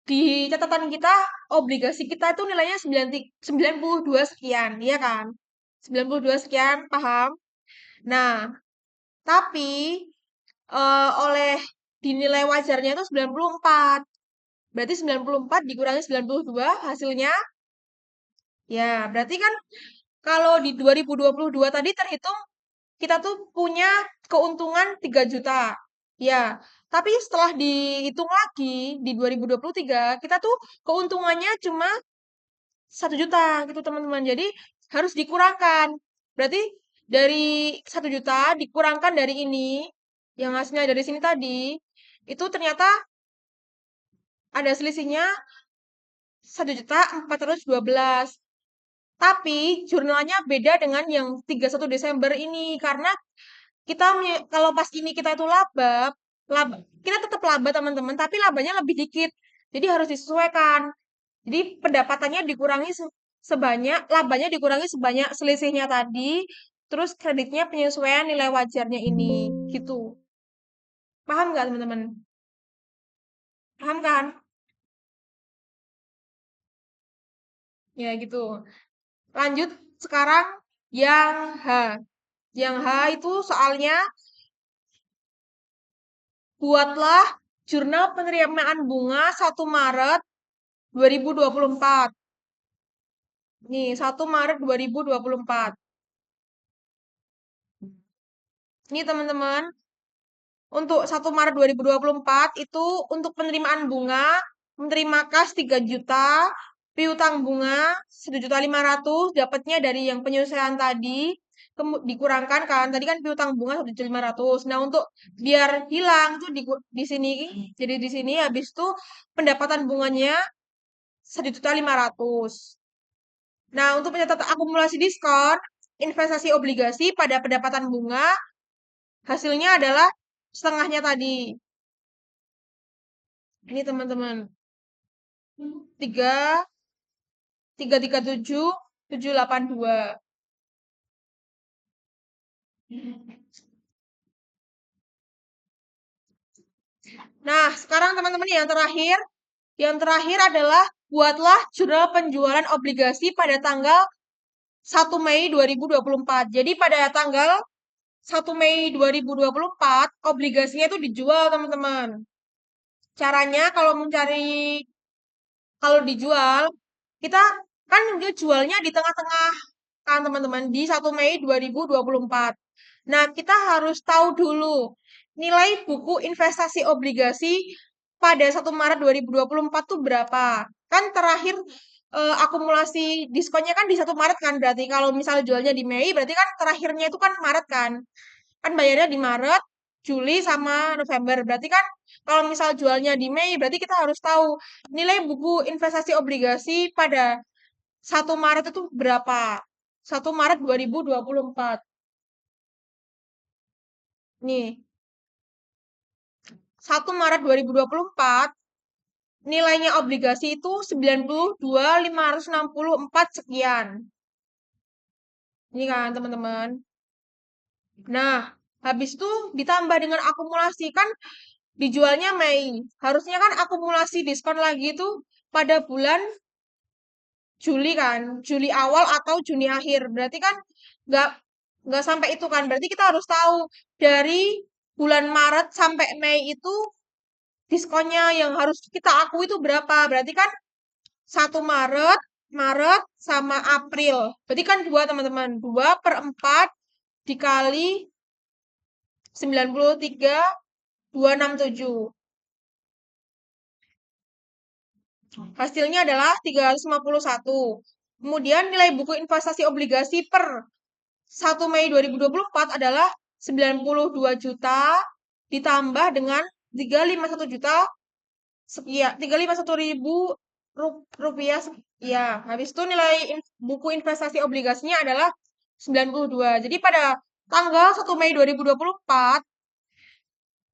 di catatan kita obligasi kita itu nilainya 92 sekian, ya kan? 92 sekian, paham? Nah, tapi oleh dinilai wajarnya itu 94. Berarti 94 dikurangi 92 hasilnya ya, berarti kan kalau di 2022 tadi terhitung kita tuh punya keuntungan 3 juta. Ya, tapi setelah dihitung lagi di 2023 kita tuh keuntungannya cuma 1 juta gitu teman-teman. Jadi harus dikurangkan. Berarti dari 1 juta dikurangkan dari ini, yang hasilnya dari sini tadi, itu ternyata ada selisihnya 1.412.000. Tapi jurnalnya beda dengan yang 31 Desember ini karena kalau pas ini kita itu laba kita tetap laba teman-teman, tapi labanya lebih dikit. Jadi harus disesuaikan. Jadi pendapatannya dikurangi sebanyak, labanya dikurangi sebanyak selisihnya tadi, terus kreditnya penyesuaian nilai wajarnya ini, gitu. Paham nggak teman-teman? Paham kan? Ya gitu. Lanjut sekarang yang H. Yang H itu soalnya buatlah jurnal penerimaan bunga 1 Maret 2024. Nih, 1 Maret 2024. Ini teman-teman, untuk 1 Maret 2024 itu untuk penerimaan bunga, menerima kas 3 juta, piutang bunga 1.500.000 dapatnya dari yang penyesuaian tadi, dikurangkan kan, tadi kan piutang bunga 1.500.000. Nah, untuk biar hilang tuh di sini, jadi di sini habis itu pendapatan bunganya 1.500.000. Nah, untuk pencatatan akumulasi diskon, investasi obligasi pada pendapatan bunga, hasilnya adalah setengahnya tadi. Ini teman-teman. 337.782. Nah, sekarang teman-teman yang terakhir adalah buatlah jurnal penjualan obligasi pada tanggal 1 Mei 2024. Jadi pada tanggal 1 Mei 2024 obligasinya itu dijual, teman-teman. Caranya kalau dijual, kita kan dia jualnya di tengah-tengah kan teman-teman di 1 Mei 2024. Nah, kita harus tahu dulu nilai buku investasi obligasi pada 1 Maret 2024 tuh berapa. Kan terakhir akumulasi diskonnya kan di 1 Maret kan, berarti kalau misal jualnya di Mei berarti kan terakhirnya itu kan Maret kan. Kan bayarnya di Maret, Juli sama November. Berarti kan kalau misal jualnya di Mei, berarti kita harus tahu nilai buku investasi obligasi pada 1 Maret itu berapa. 1 Maret 2024. Nih, 1 Maret 2024 nilainya obligasi itu 92.564 sekian. Ini kan teman-teman. Nah, habis itu ditambah dengan akumulasi kan dijualnya Mei. Harusnya kan akumulasi diskon lagi itu pada bulan Juli kan, Juli awal atau Juni akhir. Berarti kan nggak nggak sampai itu kan. Berarti kita harus tahu dari bulan Maret sampai Mei itu diskonnya yang harus kita akui itu berapa. Berarti kan 1 Maret, Maret sama April. Berarti kan 2 teman-teman. 2/4 dikali 93.267. Hasilnya adalah 351. Kemudian nilai buku investasi obligasi per 1 Mei 2024 adalah 92 juta ditambah dengan 351 juta sekian, 351 ribu rupiah. Ya, habis itu nilai buku investasi obligasinya adalah 92. Jadi pada tanggal 1 Mei 2024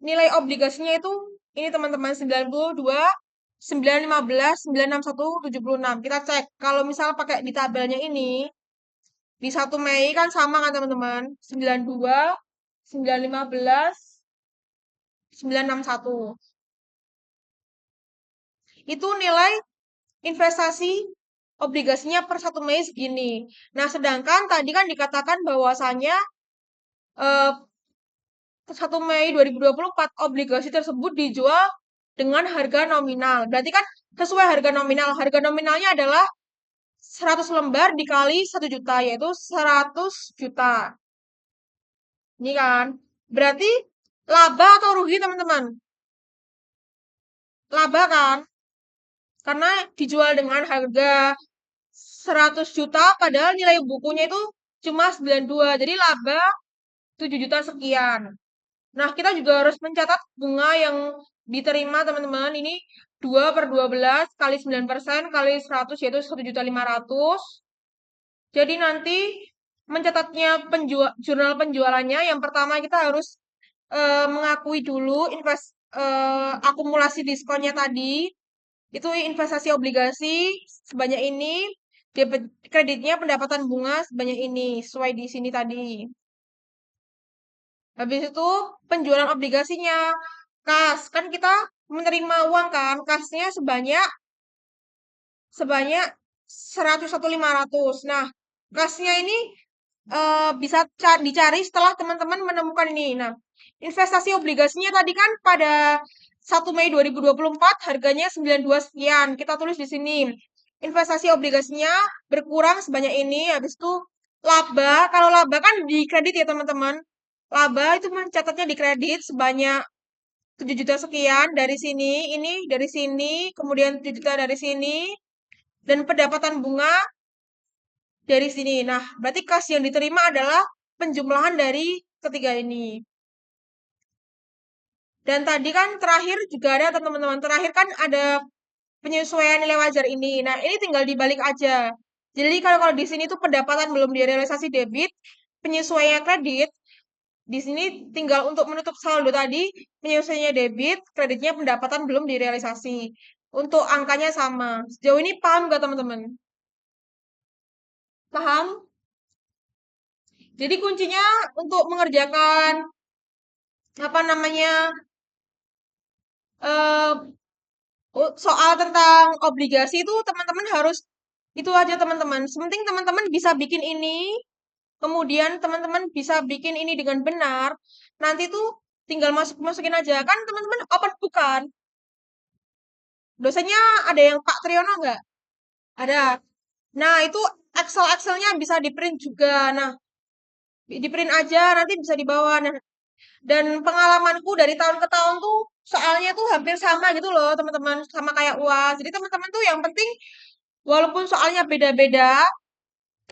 nilai obligasinya itu ini teman-teman 92, 915, 961, 76. Kita cek kalau misal pakai di tabelnya ini di 1 Mei kan sama kan teman-teman? 92, 915, 961. Itu nilai investasi obligasinya per 1 Mei segini. Nah, sedangkan tadi kan dikatakan bahwasannya 1 Mei 2024 obligasi tersebut dijual dengan harga nominal. Berarti kan sesuai harga nominal. Harga nominalnya adalah 100 lembar dikali 1 juta, yaitu 100 juta. Ini kan. Berarti laba atau rugi, teman-teman? Laba kan? Karena dijual dengan harga 100 juta, padahal nilai bukunya itu cuma 92. Jadi laba 7 juta sekian. Nah, kita juga harus mencatat bunga yang diterima, teman-teman. Ini 2/12 kali 9% kali 100, yaitu 1.500.000. Jadi nanti mencatatnya jurnal penjualannya, yang pertama kita harus mengakui dulu akumulasi diskonnya tadi. Itu investasi obligasi sebanyak ini, kreditnya pendapatan bunga sebanyak ini, sesuai di sini tadi. Habis itu penjualan obligasinya, kas. Kan kita menerima uang kan, kasnya sebanyak sebanyak 101.500. Nah, kasnya ini bisa dicari setelah teman-teman menemukan ini. Nah, investasi obligasinya tadi kan pada 1 Mei 2024 harganya 92 sekian. Kita tulis di sini. Investasi obligasinya berkurang sebanyak ini. Habis itu laba. Kalau laba kan di kredit ya teman-teman. Laba itu mencatatnya di kredit sebanyak 7 juta sekian dari sini, ini dari sini, kemudian 7 juta dari sini, dan pendapatan bunga dari sini. Nah, berarti kas yang diterima adalah penjumlahan dari ketiga ini. Dan tadi kan terakhir juga ada, teman-teman, terakhir kan ada penyesuaian nilai wajar ini. Nah, ini tinggal dibalik aja. Jadi kalau di sini tuh pendapatan belum direalisasi debit, penyesuaian kredit, di sini tinggal untuk menutup saldo tadi, penyesuaiannya debit, kreditnya pendapatan belum direalisasi. Untuk angkanya sama. Sejauh ini paham nggak teman-teman? Paham? Jadi kuncinya untuk mengerjakan apa namanya eh, soal tentang obligasi itu teman-teman harus itu aja teman-teman. Sementing teman-teman bisa bikin ini, kemudian teman-teman bisa bikin ini dengan benar. Nanti tuh tinggal masukin aja kan teman-teman open book kan. Dosennya ada yang Pak Triyono nggak? Ada. Nah itu Excelnya bisa di print juga. Nah di print aja nanti bisa dibawa. Nah, dan pengalamanku dari tahun ke tahun tuh soalnya tuh hampir sama gitu loh teman-teman, sama kayak UAS. Jadi teman-teman tuh yang penting walaupun soalnya beda-beda,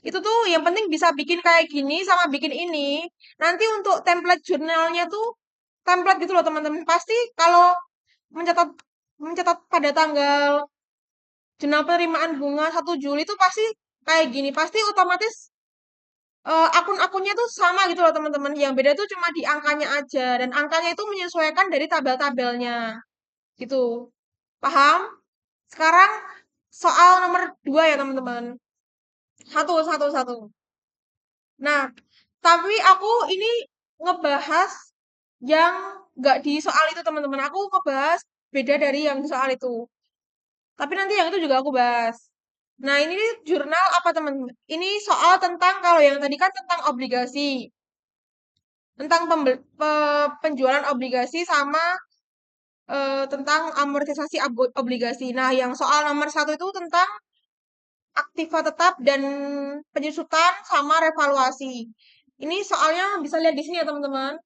itu tuh yang penting bisa bikin kayak gini sama bikin ini. Nanti untuk template jurnalnya tuh template gitu loh teman-teman. Pasti kalau mencatat mencatat pada tanggal jurnal penerimaan bunga 1 Juli itu pasti kayak gini. Pasti otomatis akun-akunnya tuh sama gitu loh teman-teman. Yang beda tuh cuma di angkanya aja dan angkanya itu menyesuaikan dari tabel-tabelnya. Gitu. Paham? Sekarang soal nomor 2 ya teman-teman. Satu. Nah, tapi aku ini ngebahas yang nggak di soal itu teman-teman. Aku ngebahas beda dari yang di soal itu. Tapi nanti yang itu juga aku bahas. Nah, ini jurnal apa teman-teman? Ini soal tentang kalau yang tadi kan tentang obligasi. Tentang penjualan obligasi sama tentang amortisasi obligasi. Nah, yang soal nomor 1 itu tentang aktiva tetap dan penyusutan sama revaluasi. Ini soalnya bisa lihat di sini ya teman-teman.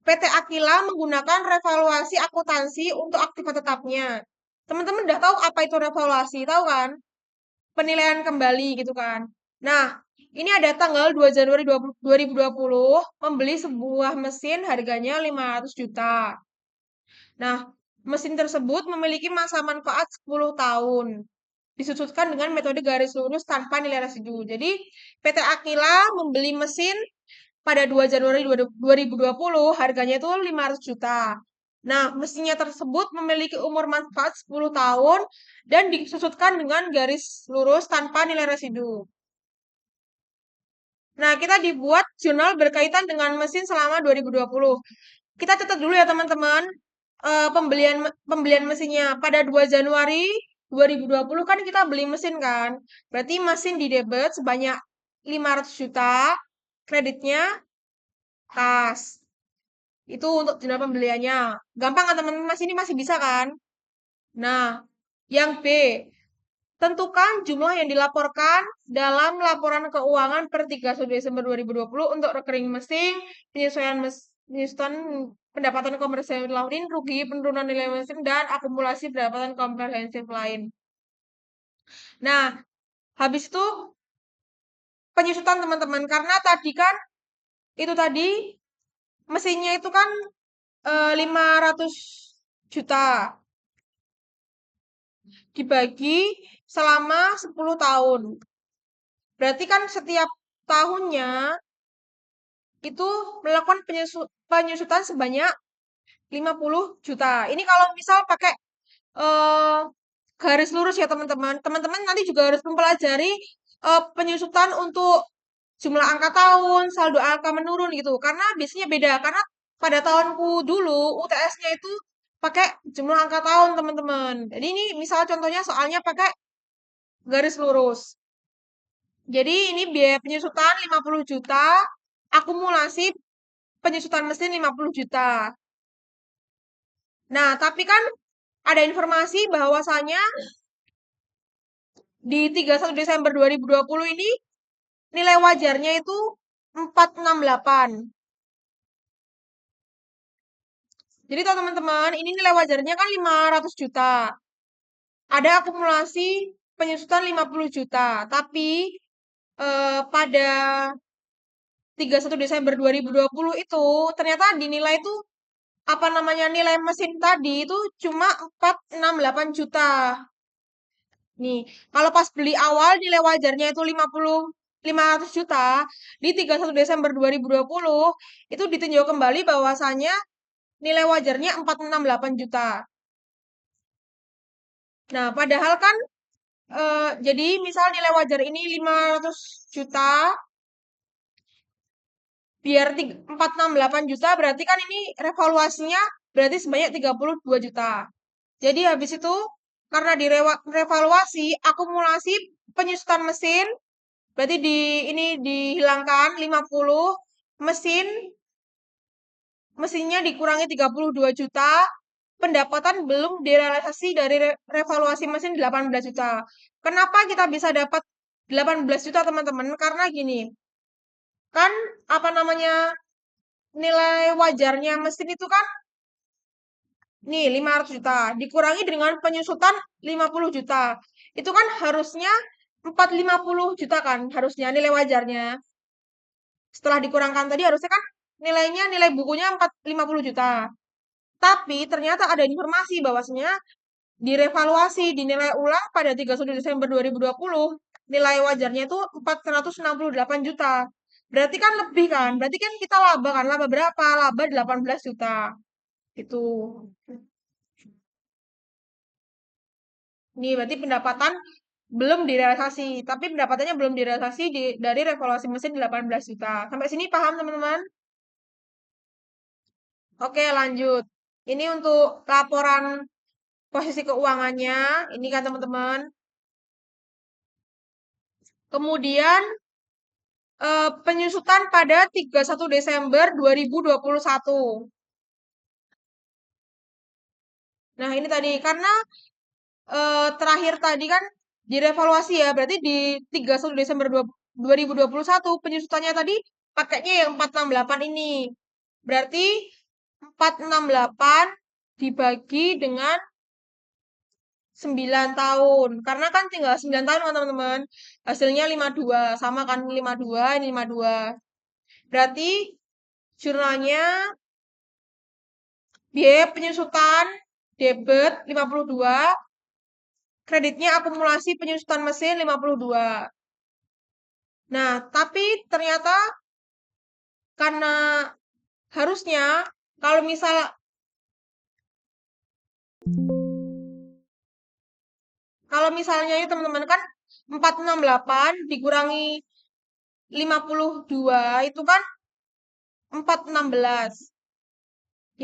PT Aquila menggunakan revaluasi akuntansi untuk aktiva tetapnya. Teman-teman udah tahu apa itu revaluasi, tahu kan? Penilaian kembali gitu kan. Nah, ini ada tanggal 2 Januari 2020 membeli sebuah mesin harganya 500 juta. Nah, mesin tersebut memiliki masa manfaat 10 tahun. Disusutkan dengan metode garis lurus tanpa nilai residu. Jadi, PT Aquila membeli mesin pada 2 Januari 2020, harganya itu 500 juta. Nah, mesinnya tersebut memiliki umur manfaat 10 tahun dan disusutkan dengan garis lurus tanpa nilai residu. Nah, kita dibuat jurnal berkaitan dengan mesin selama 2020. kita catat dulu ya teman-teman. Pembelian pembelian mesinnya pada 2 Januari 2020 kan kita beli mesin kan. Berarti mesin di debit sebanyak 500 juta, kreditnya kas. Itu untuk jumlah pembeliannya. Gampang kan teman-teman? Mas ini masih bisa kan? Nah, yang B, tentukan jumlah yang dilaporkan dalam laporan keuangan per 31 Desember 2020 untuk rekening mesin, penyesuaian pendapatan komprehensif lain, rugi, penurunan nilai mesin, dan akumulasi pendapatan komprehensif lain. Nah, habis itu penyusutan teman-teman. Karena tadi kan, itu tadi mesinnya itu kan 500 juta dibagi selama 10 tahun. Berarti kan setiap tahunnya itu melakukan penyusutan sebanyak 50 juta. Ini kalau misal pakai eh, garis lurus ya teman-teman. Teman-teman nanti juga harus mempelajari penyusutan untuk jumlah angka tahun, saldo angka menurun gitu. Karena biasanya beda. Karena pada tahunku dulu UTS-nya itu pakai jumlah angka tahun teman-teman. Jadi ini misal contohnya soalnya pakai garis lurus. Jadi ini biaya penyusutan 50 juta, akumulasi penyusutan mesin 50 juta. Nah, tapi kan ada informasi bahwasanya di 31 Desember 2020 ini nilai wajarnya itu 468. Jadi teman-teman, ini nilai wajarnya kan 500 juta. Ada akumulasi penyusutan 50 juta. Tapi pada 31 Desember 2020 itu ternyata dinilai itu apa namanya nilai mesin tadi itu cuma 468 juta. Nih, kalau pas beli awal nilai wajarnya itu 500 juta, di 31 Desember 2020 itu ditinjau kembali bahwasannya nilai wajarnya 468 juta. Nah, padahal kan jadi misal nilai wajar ini 500 juta, biar 468 juta berarti kan ini revaluasinya berarti sebanyak 32 juta. Jadi habis itu karena direvaluasi akumulasi penyusutan mesin berarti ini dihilangkan 50 mesinnya dikurangi 32 juta, pendapatan belum direalisasi dari revaluasi mesin 18 juta. Kenapa kita bisa dapat 18 juta teman-teman? Karena gini, kan apa namanya nilai wajarnya mesin itu kan nih 500 juta dikurangi dengan penyusutan 50 juta. Itu kan harusnya 450 juta kan harusnya nilai wajarnya. Setelah dikurangkan tadi harusnya kan nilai bukunya 450 juta. Tapi ternyata ada informasi bahwasanya direvaluasi dinilai ulang pada 31 Desember 2020 nilai wajarnya itu 468 juta. Berarti kan lebih kan? Berarti kan kita laba kan? Laba berapa? Laba 18 juta. Itu. Nih berarti pendapatan belum direalisasi, tapi pendapatannya belum direalisasi dari revaluasi mesin 18 juta. Sampai sini paham teman-teman? Oke, lanjut. Ini untuk laporan posisi keuangannya. Ini kan teman-teman. Kemudian penyusutan pada 31 Desember 2021. Nah, ini tadi karena terakhir tadi kan direvaluasi ya, berarti di 31 Desember 2021 penyusutannya tadi pakainya yang 468 ini. Berarti 468 dibagi dengan 9 tahun. Karena kan tinggal 9 tahun kan teman-teman. Hasilnya 52. Sama kan 52, ini 52. Berarti jurnalnya biaya penyusutan debit 52, kreditnya akumulasi penyusutan mesin 52. Nah, tapi ternyata karena harusnya kalau misal misalnya ini teman-teman kan 468 dikurangi 52 itu kan 416.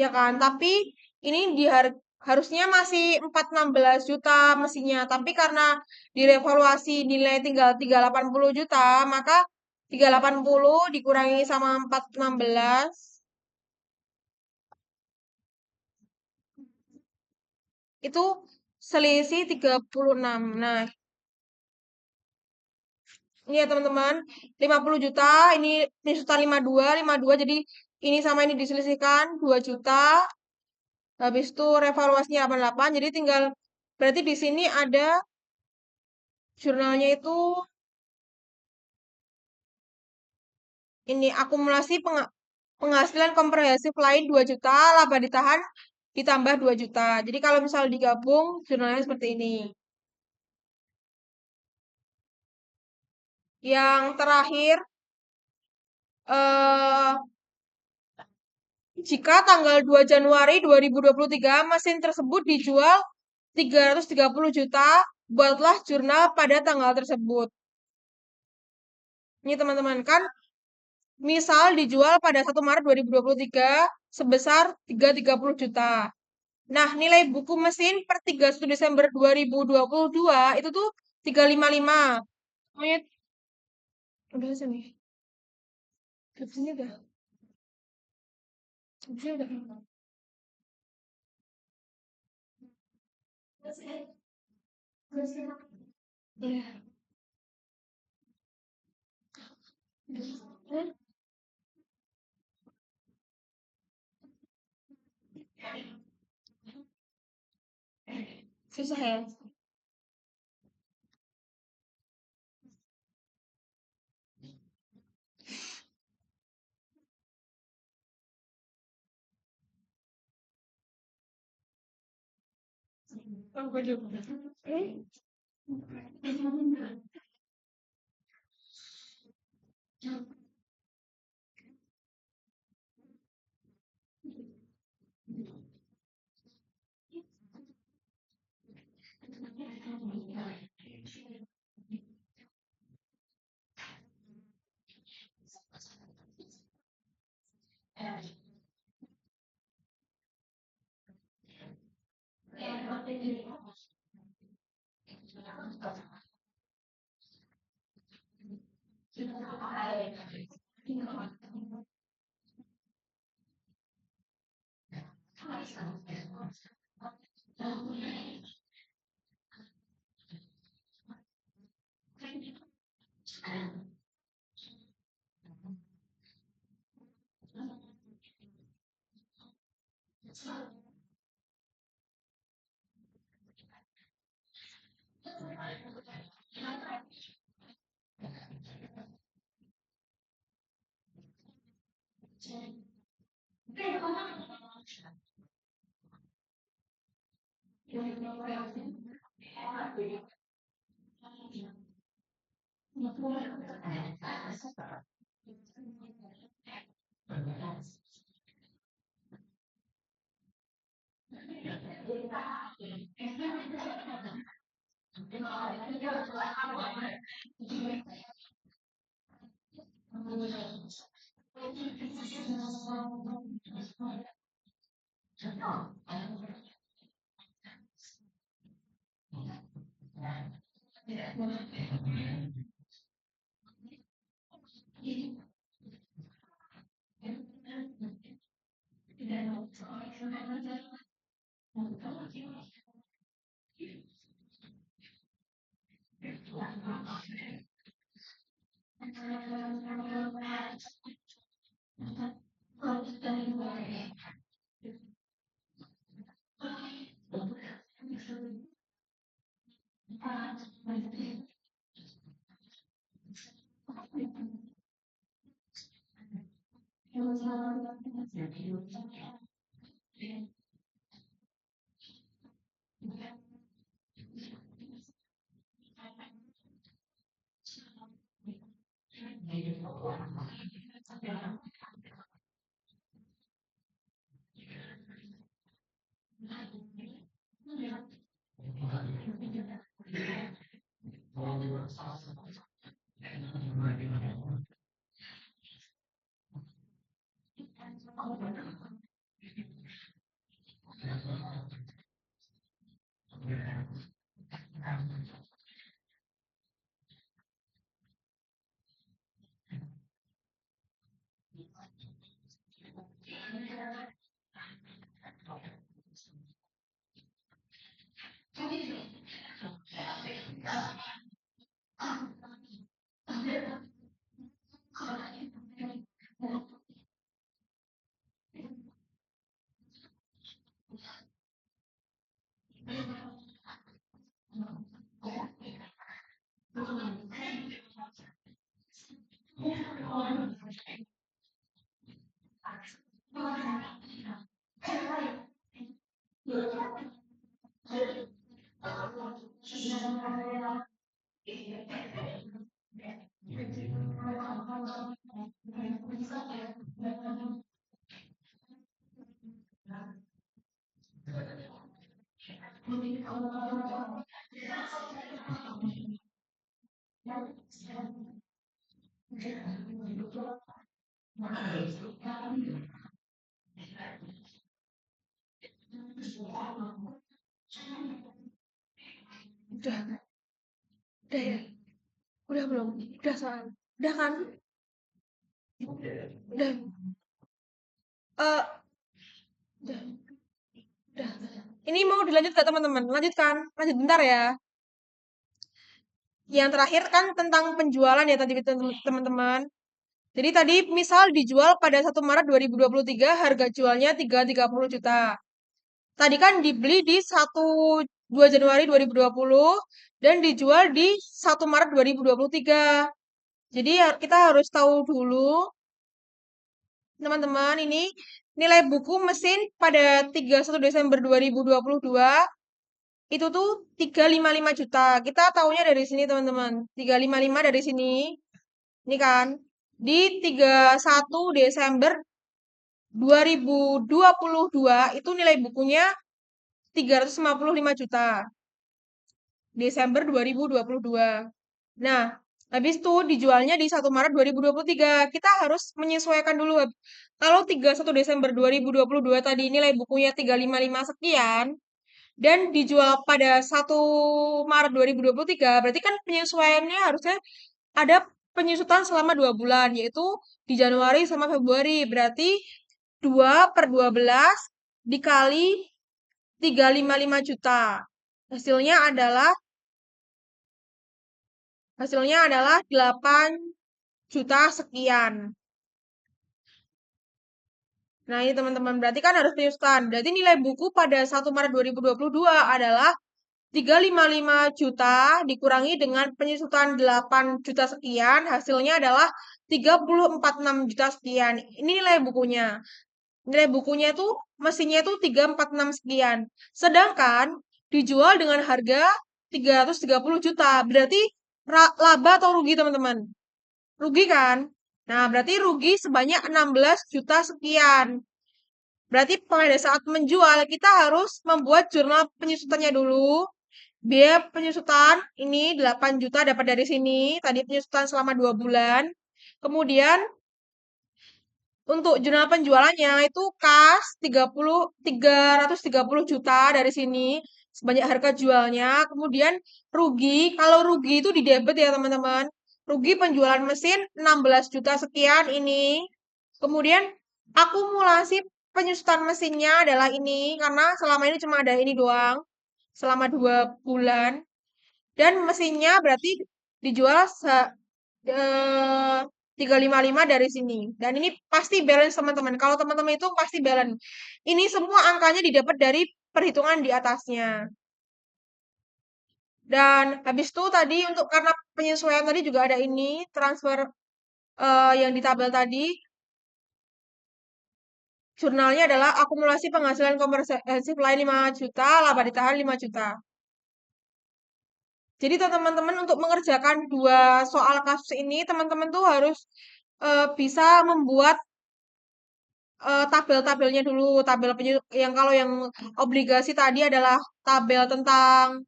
ya kan? Tapi ini harusnya masih 416 juta mestinya. Tapi karena direvaluasi nilai tinggal 380 juta, maka 380 dikurangi sama 416 itu selisih 36. Nah, ini ya teman-teman, 50 juta, ini juta 52, jadi ini sama ini diselisihkan 2 juta. Habis itu revaluasinya 88, jadi tinggal berarti di sini ada jurnalnya itu ini akumulasi penghasilan komprehensif lain 2 juta, laba ditahan ditambah 2 juta. Jadi kalau misal digabung jurnalnya seperti ini. Yang terakhir eh jika tanggal 2 Januari 2023 mesin tersebut dijual 330 juta, buatlah jurnal pada tanggal tersebut. Ini teman-teman kan, misal dijual pada 1 Maret 2023 sebesar 330 juta. Nah, nilai buku mesin per 31 Desember 2022 itu tuh 355. Pokoknya udah sini. Habis ini udah. Habis ini udah. Iya. Susah ya? Oh, waduh. Udah ya? Udah belum? Udah soal. Udah kan? Udah. Eh, udah. Udah. Ini mau dilanjut gak teman-teman? Lanjutkan. Lanjut bentar ya. Yang terakhir kan tentang penjualan ya tadi teman-teman. Jadi tadi misal dijual pada 1 Maret 2023 harga jualnya 330 juta. Tadi kan dibeli di 2 Januari 2020 dan dijual di 1 Maret 2023. Jadi kita harus tahu dulu teman-teman ini nilai buku mesin pada 31 Desember 2022 itu tuh 355 juta. Kita tahunya dari sini teman-teman. 355 dari sini. Ini kan di 31 Desember 2022 itu nilai bukunya 355 juta. Desember 2022. Nah, habis itu dijualnya di 1 Maret 2023. Kita harus menyesuaikan dulu. Kalau 31 Desember 2022 tadi nilai bukunya 355 sekian dan dijual pada 1 Maret 2023, berarti kan penyesuaiannya harusnya ada penyusutan selama 2 bulan, yaitu di Januari sama Februari. Berarti 2/12 dikali 355 juta. Hasilnya adalah 8 juta sekian. Nah, ini teman-teman, berarti kan harus penyusutan. Berarti nilai buku pada 1 Maret 2022 adalah 355 juta dikurangi dengan penyusutan 8 juta sekian, hasilnya adalah 346 juta sekian. Ini nilai bukunya. Nilai bukunya itu mesinnya itu 346 sekian. Sedangkan dijual dengan harga 330 juta. Berarti laba atau rugi, teman-teman? Rugi kan? Nah, berarti rugi sebanyak 16 juta sekian. Berarti pada saat menjual, kita harus membuat jurnal penyusutannya dulu. Biaya penyusutan ini 8 juta dapat dari sini. Tadi penyusutan selama 2 bulan. Kemudian untuk jurnal penjualannya itu kas 330 juta dari sini sebanyak harga jualnya. Kemudian rugi, kalau rugi itu di debit ya teman-teman. Rugi penjualan mesin 16 juta sekian ini. Kemudian akumulasi penyusutan mesinnya adalah ini karena selama ini cuma ada ini doang selama 2 bulan. Dan mesinnya berarti dijual 355 dari sini. Dan ini pasti balance teman-teman. Kalau teman-teman itu pasti balance. Ini semua angkanya didapat dari perhitungan di atasnya. Dan habis itu tadi untuk karena penyesuaian tadi juga ada ini transfer yang di tabel tadi. Jurnalnya adalah akumulasi penghasilan komprehensif lain 5 juta, laba ditahan 5 juta. Jadi teman-teman untuk mengerjakan 2 soal kasus ini, teman-teman tuh harus bisa membuat tabel-tabelnya dulu. Yang kalau yang obligasi tadi adalah tabel tentang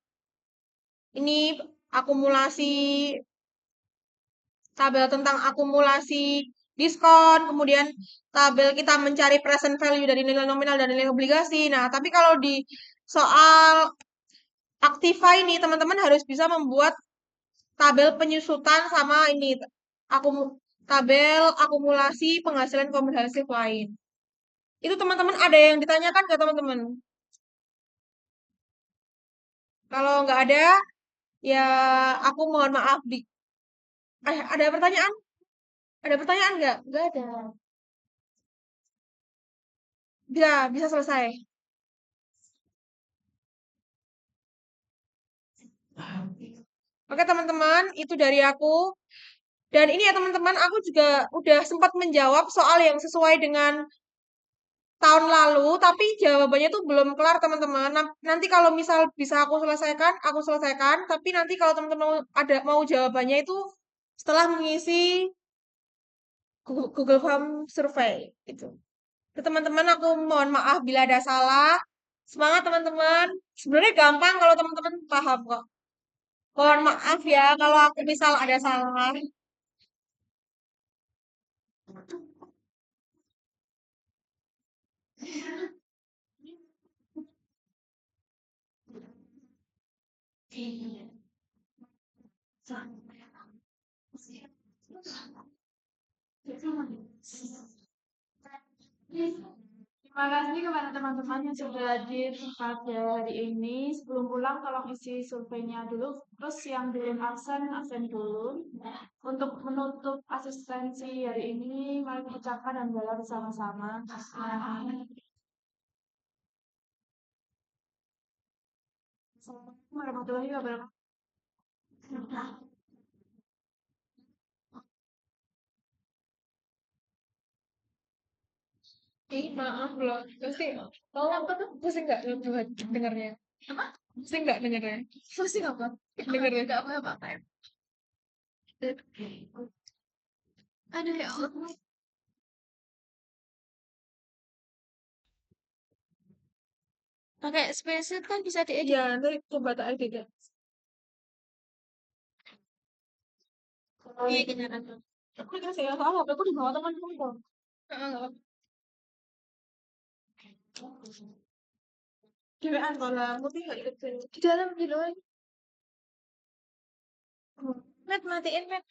ini akumulasi akumulasi diskon, kemudian tabel kita mencari present value dari nilai nominal dan nilai obligasi. Nah, tapi kalau di soal Aktiva ini teman-teman harus bisa membuat tabel penyusutan sama ini tabel akumulasi penghasilan komprehensif lain. Itu teman-teman ada yang ditanyakan nggak teman-teman? Kalau nggak ada, ya aku mohon maaf ada pertanyaan? Ada pertanyaan nggak? Nggak ada. Bisa selesai. Oke teman-teman, itu dari aku. Dan ini ya teman-teman, aku juga udah sempat menjawab soal yang sesuai dengan tahun lalu, tapi jawabannya tuh belum kelar teman-teman. Nanti kalau misal bisa aku selesaikan. Tapi nanti kalau teman-teman mau jawabannya itu setelah mengisi Google Form survei itu. Teman-teman, aku mohon maaf bila ada salah. Semangat teman-teman. Sebenarnya gampang kalau teman-teman paham kok. Mohon maaf ya kalau aku misal ada salah. Terima kasih kepada teman-teman yang sudah hadir pada hari ini. Sebelum pulang, tolong isi surveinya dulu. Terus yang belum absen, absen dulu. Untuk menutup asistensi hari ini, mari kita ucapkan dan doa bersama-sama. Assalamualaikum warahmatullahi wabarakatuh. Maaf loh. Tahu apa tuh? Pusing nggak dengarnya? Pusing nggak dengarnya? Pusing apa? Dengarnya. Gak apa-apa. Aduh ya Allah. Pakai spreadsheet kan bisa diedit. Iya, nanti coba tak edit ya. Iya, kenyataan. Aku dikasih ya, soalnya HP aku di bawah temanku kok. Heeh, nggak Dewean kalau putih nggak ikut sini. di dalam gitu aja. Matt, matiin Matt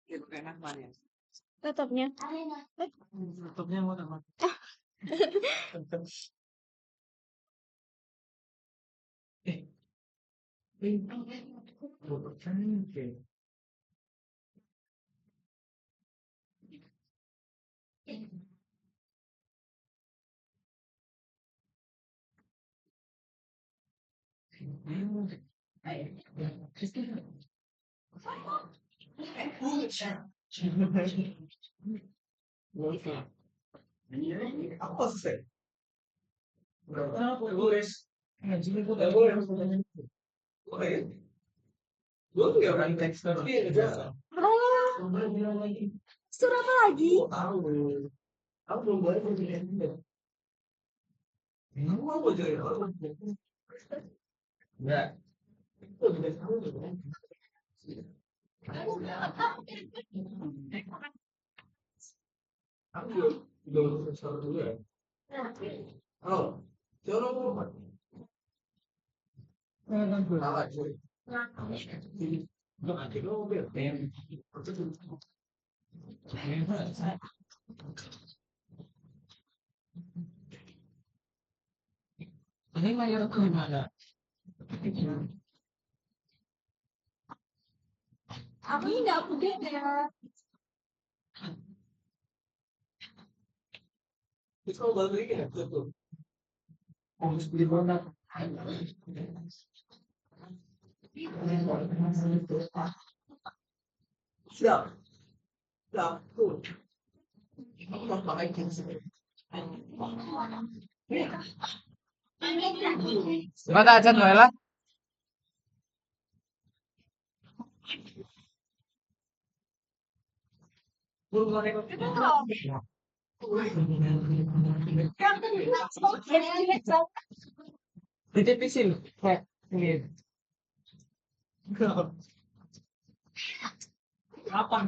Ya, pakai enak mana? laptopnya. Tutupnya mau teman. Eh, oke. Apa sih? Berapa boleh? Anjing itu nggak boleh. Boleh. Gue tuh nggak main teks tapi ya. Surat apa lagi? Tahu. Aku belum boleh berbicara dia. Kamu mau jadi apa? Enggak. Itu udah tahu kan? Aku belum selesai dulu ya. Oh, jangan lupa. Salah cuy. Untuk nanti lo mobil. Ini mayor ke mana? Aku ini nggak update ya. Itu kalau balik lagi ya tuh. Harus beli mana? Siap. Siap. Tuh. Aku mau pakai jeans. Mata aja Noela. Ditipisin. Kayak ini. Kapan?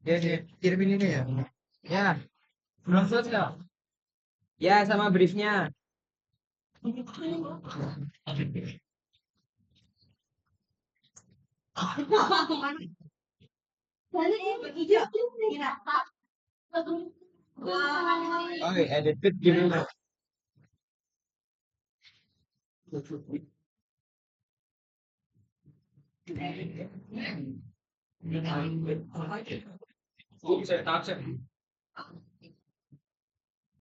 Ya, ya. Kirimin ini ya. Ya. Belum selesai. Ya, sama briefnya. Oke, edit gimana? Gue bisa tahu